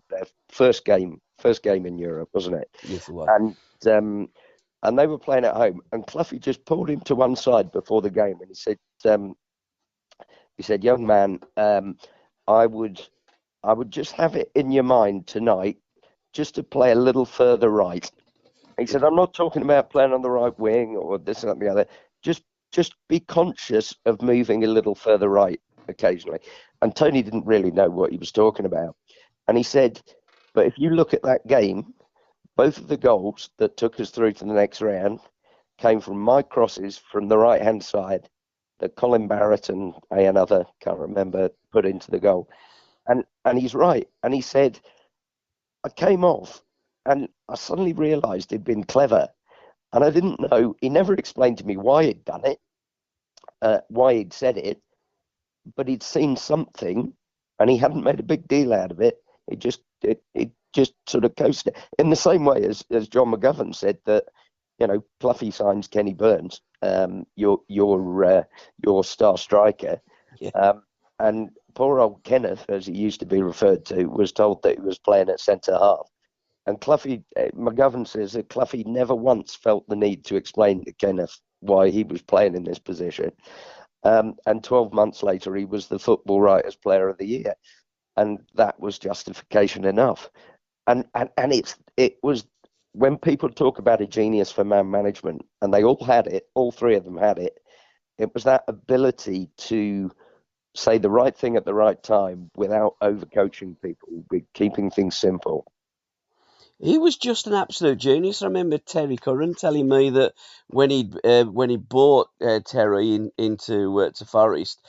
first game in Europe, wasn't it? Yes, it was. And they were playing at home, and Clough just pulled him to one side before the game, and he said, young man, I would just have it in your mind tonight just to play a little further right. He said, I'm not talking about playing on the right wing or this and the other. Just be conscious of moving a little further right occasionally. And Tony didn't really know what he was talking about. And he said, but if you look at that game, both of the goals that took us through to the next round came from my crosses from the right-hand side that Colin Barrett and another, can't remember, put into the goal. And he's right. And he said, I came off and I suddenly realised he'd been clever. And I didn't know, he never explained to me why he'd done it, why he'd said it, but he'd seen something and he hadn't made a big deal out of it. It just sort of coasted in the same way as John McGovern said that, Clough signs Kenny Burns, your star striker. Yeah. And poor old Kenneth, as he used to be referred to, was told that he was playing at centre half. And McGovern says that Clough never once felt the need to explain to Kenneth why he was playing in this position. And 12 months later, he was the Football Writers Player of the Year. And that was justification enough. And it was, when people talk about a genius for man management, and they all had it, all three of them had it, it was that ability to say the right thing at the right time without overcoaching people, with keeping things simple. He was just an absolute genius. I remember Terry Curran telling me that when he bought Terry into to Forest,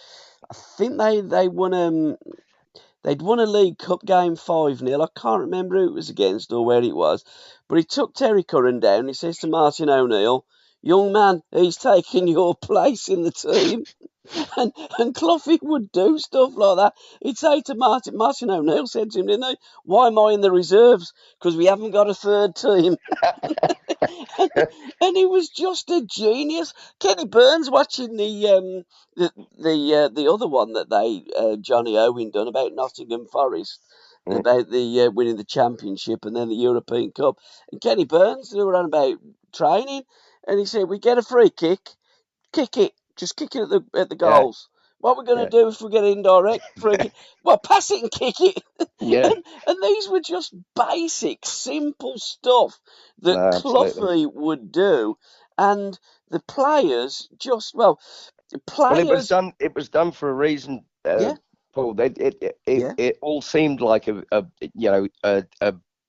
I think they won they'd won a League Cup game 5-0. I can't remember who it was against or where it was, but he took Terry Curran down. He says to Martin O'Neill, "Young man, he's taking your place in the team." And Clough would do stuff like that. He'd say to Martin O'Neill said to him, didn't he, "Why am I in the reserves? Because we haven't got a third team." and he was just a genius. Kenny Burns watching the other one that Johnny Owen done about Nottingham Forest, about the winning the championship and then the European Cup. And Kenny Burns, they were on about training, and he said, "We get a free kick it. Just kick it at the goals. Yeah. What we're going to do if we get indirect free kick? Well, pass it and kick it." Yeah. and these were just basic, simple stuff that Clough would do, and the players just Well, it was done for a reason. Paul. It all seemed like a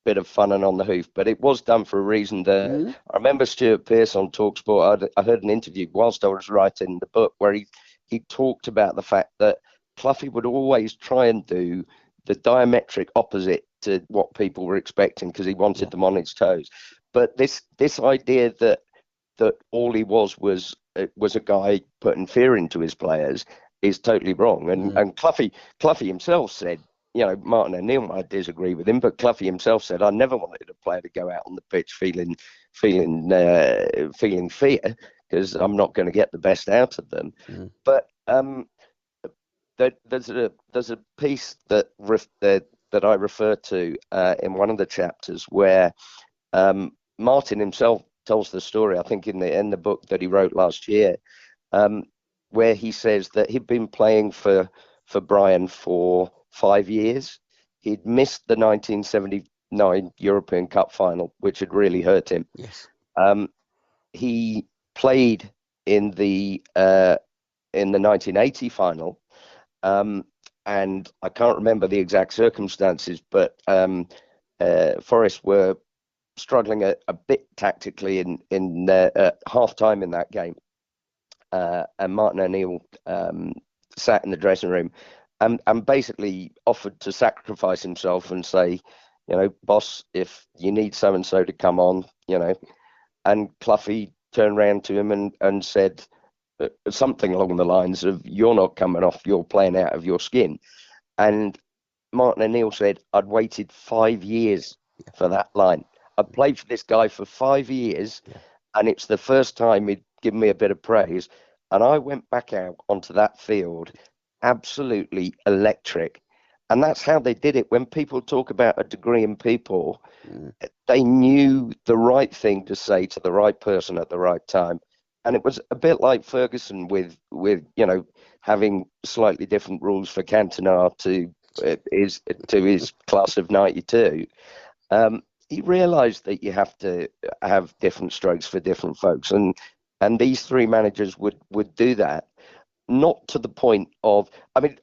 bit of fun and on the hoof, but it was done for a reason. I remember Stuart Pearce on TalkSport. I heard an interview whilst I was writing the book where he talked about the fact that Clough would always try and do the diametric opposite to what people were expecting because he wanted them on his toes. But this idea that all he was a guy putting fear into his players is totally wrong. And Clough himself said, Martin O'Neill might disagree with him, but Clough himself said, "I never wanted a player to go out on the pitch feeling fear because I'm not going to get the best out of them." But there's a piece that I refer to in one of the chapters where Martin himself tells the story. I think in the book that he wrote last year, where he says that he'd been playing for Browne for 5 years. He'd missed the 1979 European Cup final, which had really hurt him. Yes. He played in the 1980 final, and I can't remember the exact circumstances, but Forest were struggling a bit tactically in half time in that game, and Martin O'Neill sat in the dressing room and basically offered to sacrifice himself and say, "Boss, if you need so and so to come on, and Clough turned around to him and said something along the lines of, "You're not coming off, you're playing out of your skin." And Martin O'Neill said, "I'd waited 5 years for that line. I'd played for this guy for 5 years, and it's the first time he'd given me a bit of praise. And I went back out onto that field absolutely electric." And that's how they did it. When people talk about a degree in people, they knew the right thing to say to the right person at the right time. And it was a bit like Ferguson with having slightly different rules for Cantona to to his class of '92. He realised that you have to have different strokes for different folks, and these three managers would do that, not to the point of, I mean,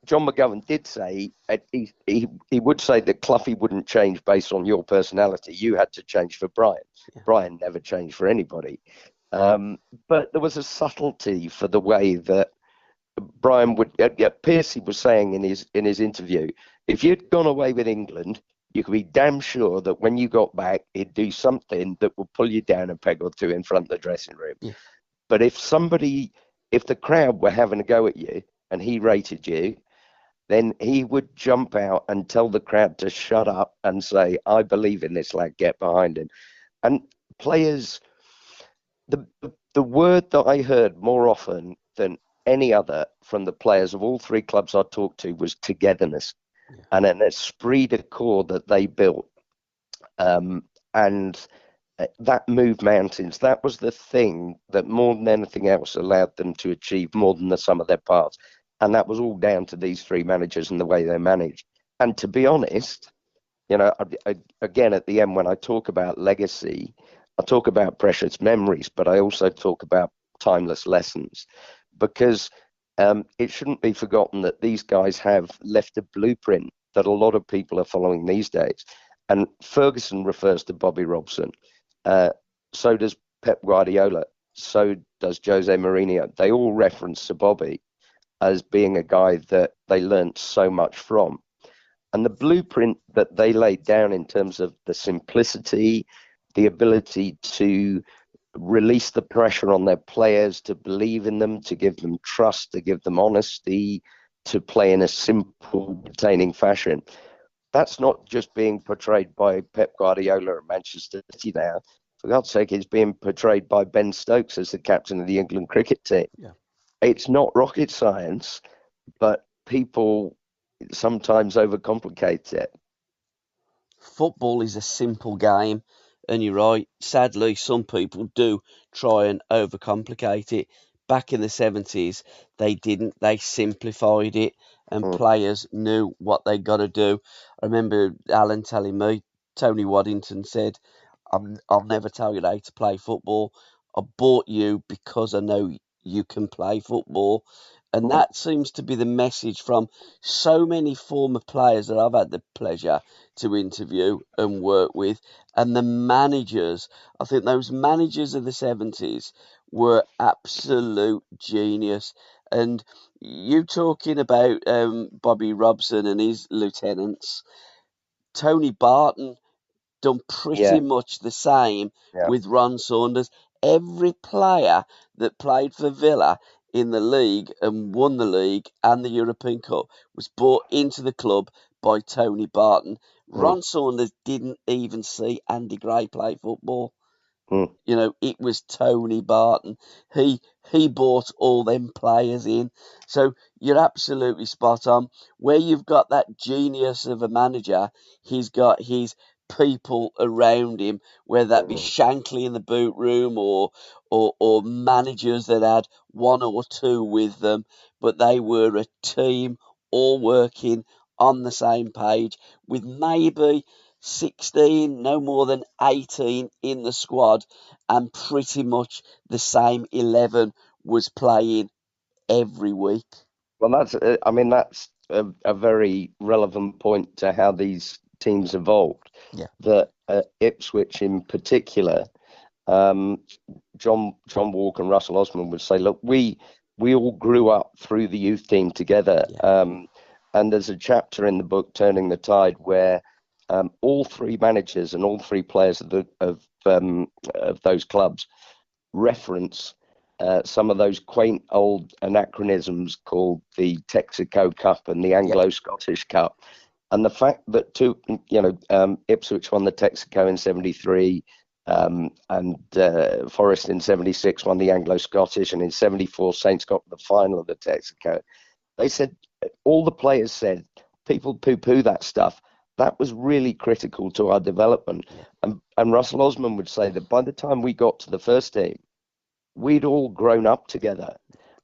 John McGovern did say he would say that Clough wouldn't change based on your personality. You had to change for Brian. Yeah. Brian never changed for anybody. But there was a subtlety for the way that Brian would. Piercy was saying in his interview, if you'd gone away with England, you could be damn sure that when you got back, he'd do something that would pull you down a peg or two in front of the dressing room. Yeah. But if the crowd were having a go at you and he rated you, then he would jump out and tell the crowd to shut up and say, I believe in this lad, get behind him. And players, the word that I heard more often than any other from the players of all three clubs I talked to was togetherness. Yeah. And an esprit de corps that they built. And that moved mountains. That was the thing that more than anything else allowed them to achieve more than the sum of their parts. And that was all down to these three managers and the way they managed. And to be honest, again, at the end, when I talk about legacy, I talk about precious memories, but I also talk about timeless lessons, because it shouldn't be forgotten that these guys have left a blueprint that a lot of people are following these days. And Ferguson refers to Bobby Robson. So does Pep Guardiola. So does Jose Mourinho. They all reference Sir Bobby as being a guy that they learnt so much from. And the blueprint that they laid down in terms of the simplicity, the ability to release the pressure on their players, to believe in them, to give them trust, to give them honesty, to play in a simple, entertaining fashion. That's not just being portrayed by Pep Guardiola at Manchester City now. For God's sake, it's being portrayed by Ben Stokes as the captain of the England cricket team. Yeah. It's not rocket science, but people sometimes overcomplicate it. Football is a simple game, and you're right. Sadly, some people do try and overcomplicate it. Back in the 70s, they didn't. They simplified it, and players knew what they got to do. I remember Alan telling me, Tony Waddington said, I'll never tell you how to play football. I bought you because I know you can play football. And that seems to be the message from so many former players that I've had the pleasure to interview and work with. And the managers, I think those managers of the 70s were absolute genius. And you talking about Bobby Robson and his lieutenants, Tony Barton done pretty much the same with Ron Saunders. Every player that played for Villa in the league and won the league and the European Cup was brought into the club by Tony Barton. Ron Saunders didn't even see Andy Gray play football. You know, it was Tony Barton. He brought all them players in. So you're absolutely spot on. Where you've got that genius of a manager, he's got his people around him, whether that be Shankly in the boot room or managers that had one or two with them, but they were a team all working on the same page with maybe 16, no more than 18 in the squad, and pretty much the same 11 was playing every week. Well, that's a very relevant point to how these teams evolved. Yeah. That Ipswich in particular, John Walker and Russell Osman would say, look, we all grew up through the youth team together. Yeah. And there's a chapter in the book, Turning the Tide, where all three managers and all three players of those clubs reference some of those quaint old anachronisms called the Texaco Cup and the Anglo-Scottish Cup. And the fact that Ipswich won the Texaco in 73 and Forest in 76 won the Anglo-Scottish, and in 74 Saints got the final of the Texaco. They said, all the players said, people poo-poo that stuff. That was really critical to our development. Yeah. And Russell Osman would say that by the time we got to the first team, we'd all grown up together.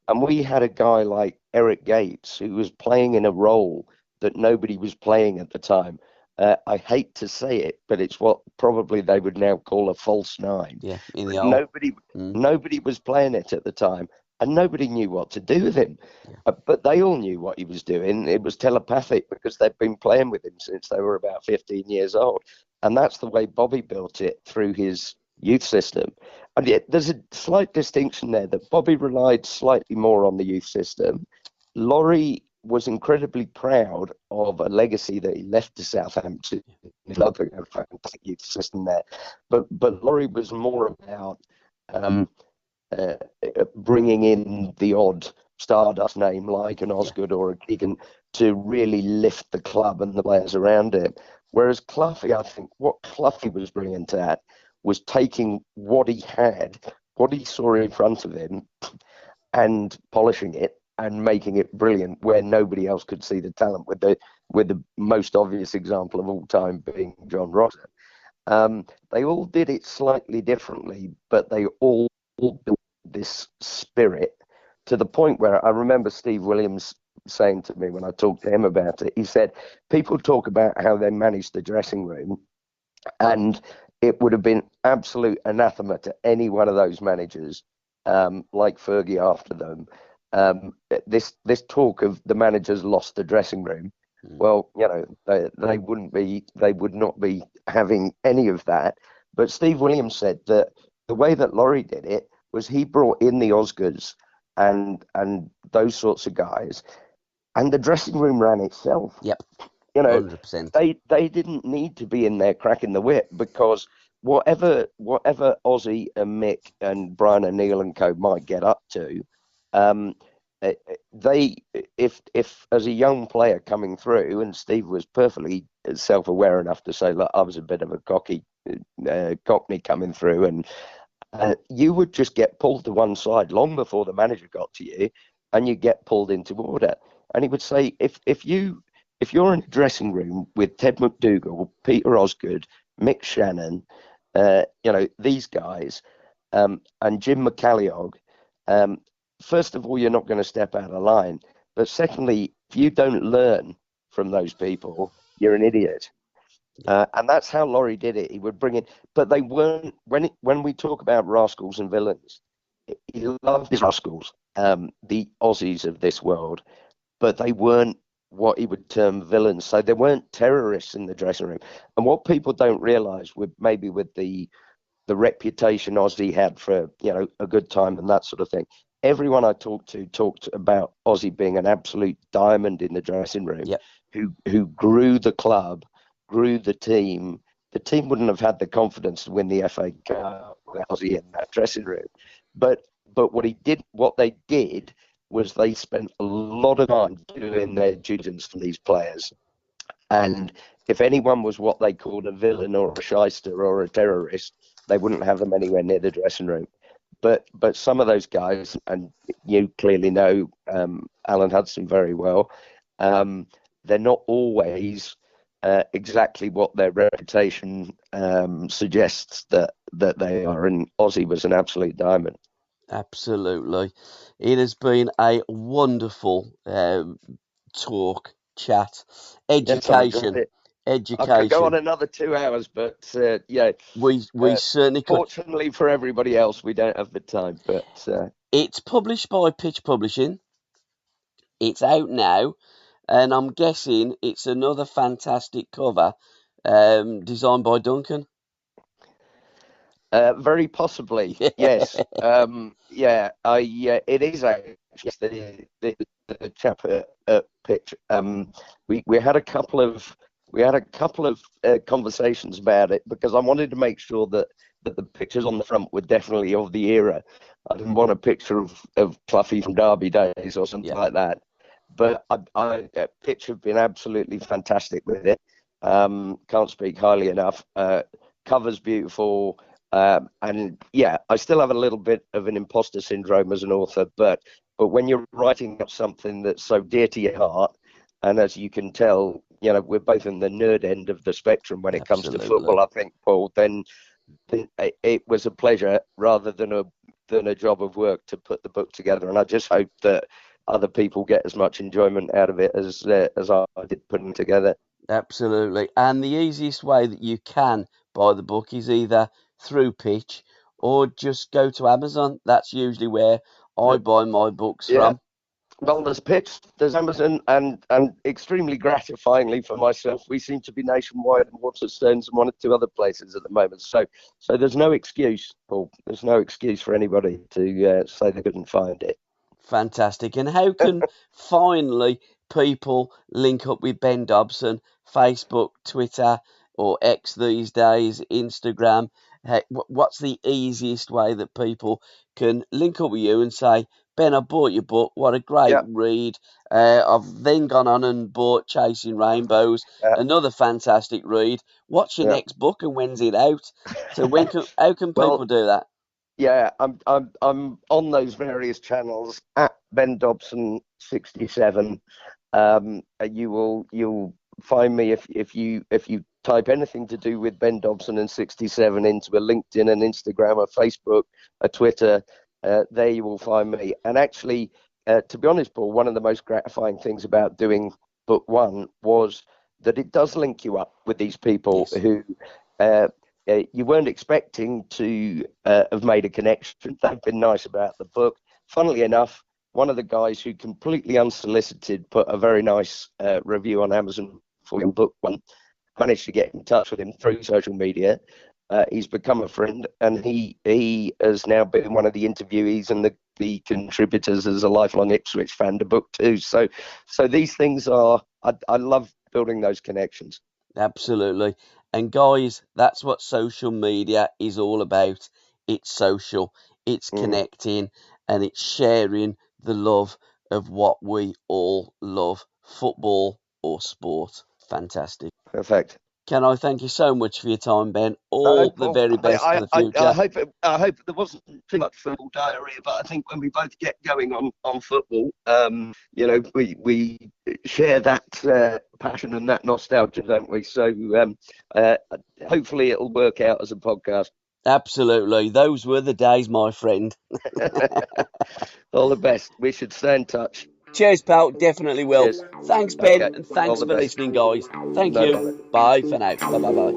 And we had a guy like Eric Gates who was playing in a role that nobody was playing at the time. I hate to say it, but it's what probably they would now call a false nine. Yeah, in the hole. Nobody was playing it at the time, and nobody knew what to do with him. But they all knew what he was doing. It was telepathic because they'd been playing with him since they were about 15 years old. And that's the way Bobby built it through his youth system. And yet there's a slight distinction there that Bobby relied slightly more on the youth system. Lawrie was incredibly proud of a legacy that he left to Southampton. He loved a fantastic youth system there. But Lawrie was more about bringing in the odd Stardust name like an Osgood or a Keegan to really lift the club and the players around him. Whereas Clough, I think what Clough was brilliant at was taking what he had, what he saw in front of him, and polishing it and making it brilliant where nobody else could see the talent, with the most obvious example of all time being John Robson. They all did it slightly differently, but they all built this spirit to the point where I remember Steve Williams saying to me when I talked to him about it, he said, people talk about how they managed the dressing room, and it would have been absolute anathema to any one of those managers, like Fergie after them. This talk of the managers lost the dressing room. Well, they would not be having any of that. But Steve Williams said that the way that Lawrie did it was he brought in the Osgoods and those sorts of guys, and the dressing room ran itself. Yep. 100%. They didn't need to be in there cracking the whip, because whatever Ozzy and Mick and Browne and Neil and co might get up to, if as a young player coming through, and Steve was perfectly self-aware enough to say, look, I was a bit of a cockney coming through, and you would just get pulled to one side long before the manager got to you, and you get pulled into order. And he would say, if you're in a dressing room with Ted McDougall, Peter Osgood, Mick Shannon, these guys, and Jim McCalliog, first of all, you're not going to step out of line. But secondly, if you don't learn from those people, you're an idiot. And that's how Lawrie did it. He would bring in, but they weren't, when we talk about rascals and villains, he loved his rascals, the Aussies of this world, but they weren't what he would term villains. So they weren't terrorists in the dressing room. And what people don't realise, with the reputation Aussie had for, a good time and that sort of thing, everyone I talked about Aussie being an absolute diamond in the dressing room, who grew the club, grew the team. The team wouldn't have had the confidence to win the FA Cup with Aussie in that dressing room. But what they did was they spent a lot of time doing their due diligence for these players. And if anyone was what they called a villain or a shyster or a terrorist, they wouldn't have them anywhere near the dressing room. But some of those guys, and you clearly know Alan Hudson very well, they're not always exactly what their reputation suggests that they are. And Aussie was an absolute diamond. Absolutely. It has been a wonderful chat, education. I could go on another 2 hours, but we certainly could. Fortunately for everybody else, we don't have the time. But it's published by Pitch Publishing. It's out now, and I'm guessing it's another fantastic cover, designed by Duncan. Very possibly, yes. It is actually the chap at Pitch. We had a couple of conversations about it, because I wanted to make sure that the pictures on the front were definitely of the era. I didn't want a picture of Cloughy from Derby days or something like that. But Pitch have been absolutely fantastic with it. Can't speak highly enough. Cover's beautiful. And I still have a little bit of an imposter syndrome as an author, but when you're writing up something that's so dear to your heart, and as you can tell, we're both in the nerd end of the spectrum when it comes to football, I think, Paul, then it was a pleasure rather than a job of work to put the book together. And I just hope that other people get as much enjoyment out of it as I did putting together. Absolutely. And the easiest way that you can buy the book is either through Pitch or just go to Amazon. That's usually where I buy my books from. Well, there's Pitch, there's Amazon, and extremely gratifyingly for myself, we seem to be nationwide in Waterstones and one or two other places at the moment. So there's no excuse, Paul. There's no excuse for anybody to say they couldn't find it. Fantastic. And how can finally people link up with Ben Dobson? Facebook, Twitter, or X these days, Instagram? What's the easiest way that people can link up with you and say, Ben, I bought your book. What a great read. I've then gone on and bought Chasing Rainbows, another fantastic read. What's your next book and when's it out? So how can people do that? Yeah, I'm on those various channels at Ben Dobson 67. You'll find me if you type anything to do with Ben Dobson and 67 into a LinkedIn, an Instagram, a Facebook, a Twitter. There you will find me. And actually, to be honest, Paul, one of the most gratifying things about doing book one was that it does link you up with these people who you weren't expecting to have made a connection. They've been nice about the book. Funnily enough, one of the guys who completely unsolicited put a very nice review on Amazon for book one. Managed to get in touch with him through social media. He's become a friend, and he has now been one of the interviewees and the contributors as a lifelong Ipswich fan to book two. So these things are, I love building those connections. Absolutely. And guys, that's what social media is all about. It's social, it's connecting, and it's sharing the love of what we all love, football or sport. Fantastic. Perfect. Can I thank you so much for your time, Ben? All the very best for the future. I hope there wasn't too much football diarrhea, but I think when we both get going on football, we share that passion and that nostalgia, don't we? So hopefully it'll work out as a podcast. Absolutely. Those were the days, my friend. All the best. We should stay in touch. Cheers, pal. Definitely will. Cheers. Thanks, Ben, and thanks for listening, guys. Thank you. Bye for now. Bye-bye.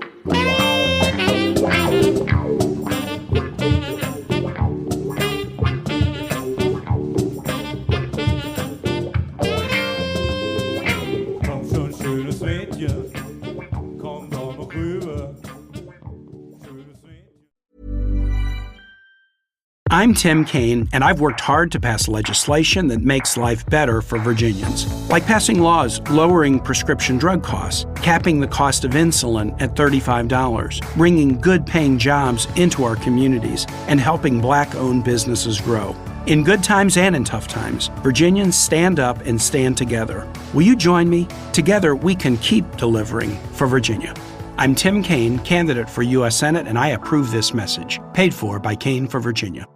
I'm Tim Kaine, and I've worked hard to pass legislation that makes life better for Virginians, like passing laws lowering prescription drug costs, capping the cost of insulin at $35, bringing good-paying jobs into our communities, and helping Black-owned businesses grow. In good times and in tough times, Virginians stand up and stand together. Will you join me? Together, we can keep delivering for Virginia. I'm Tim Kaine, candidate for U.S. Senate, and I approve this message. Paid for by Kaine for Virginia.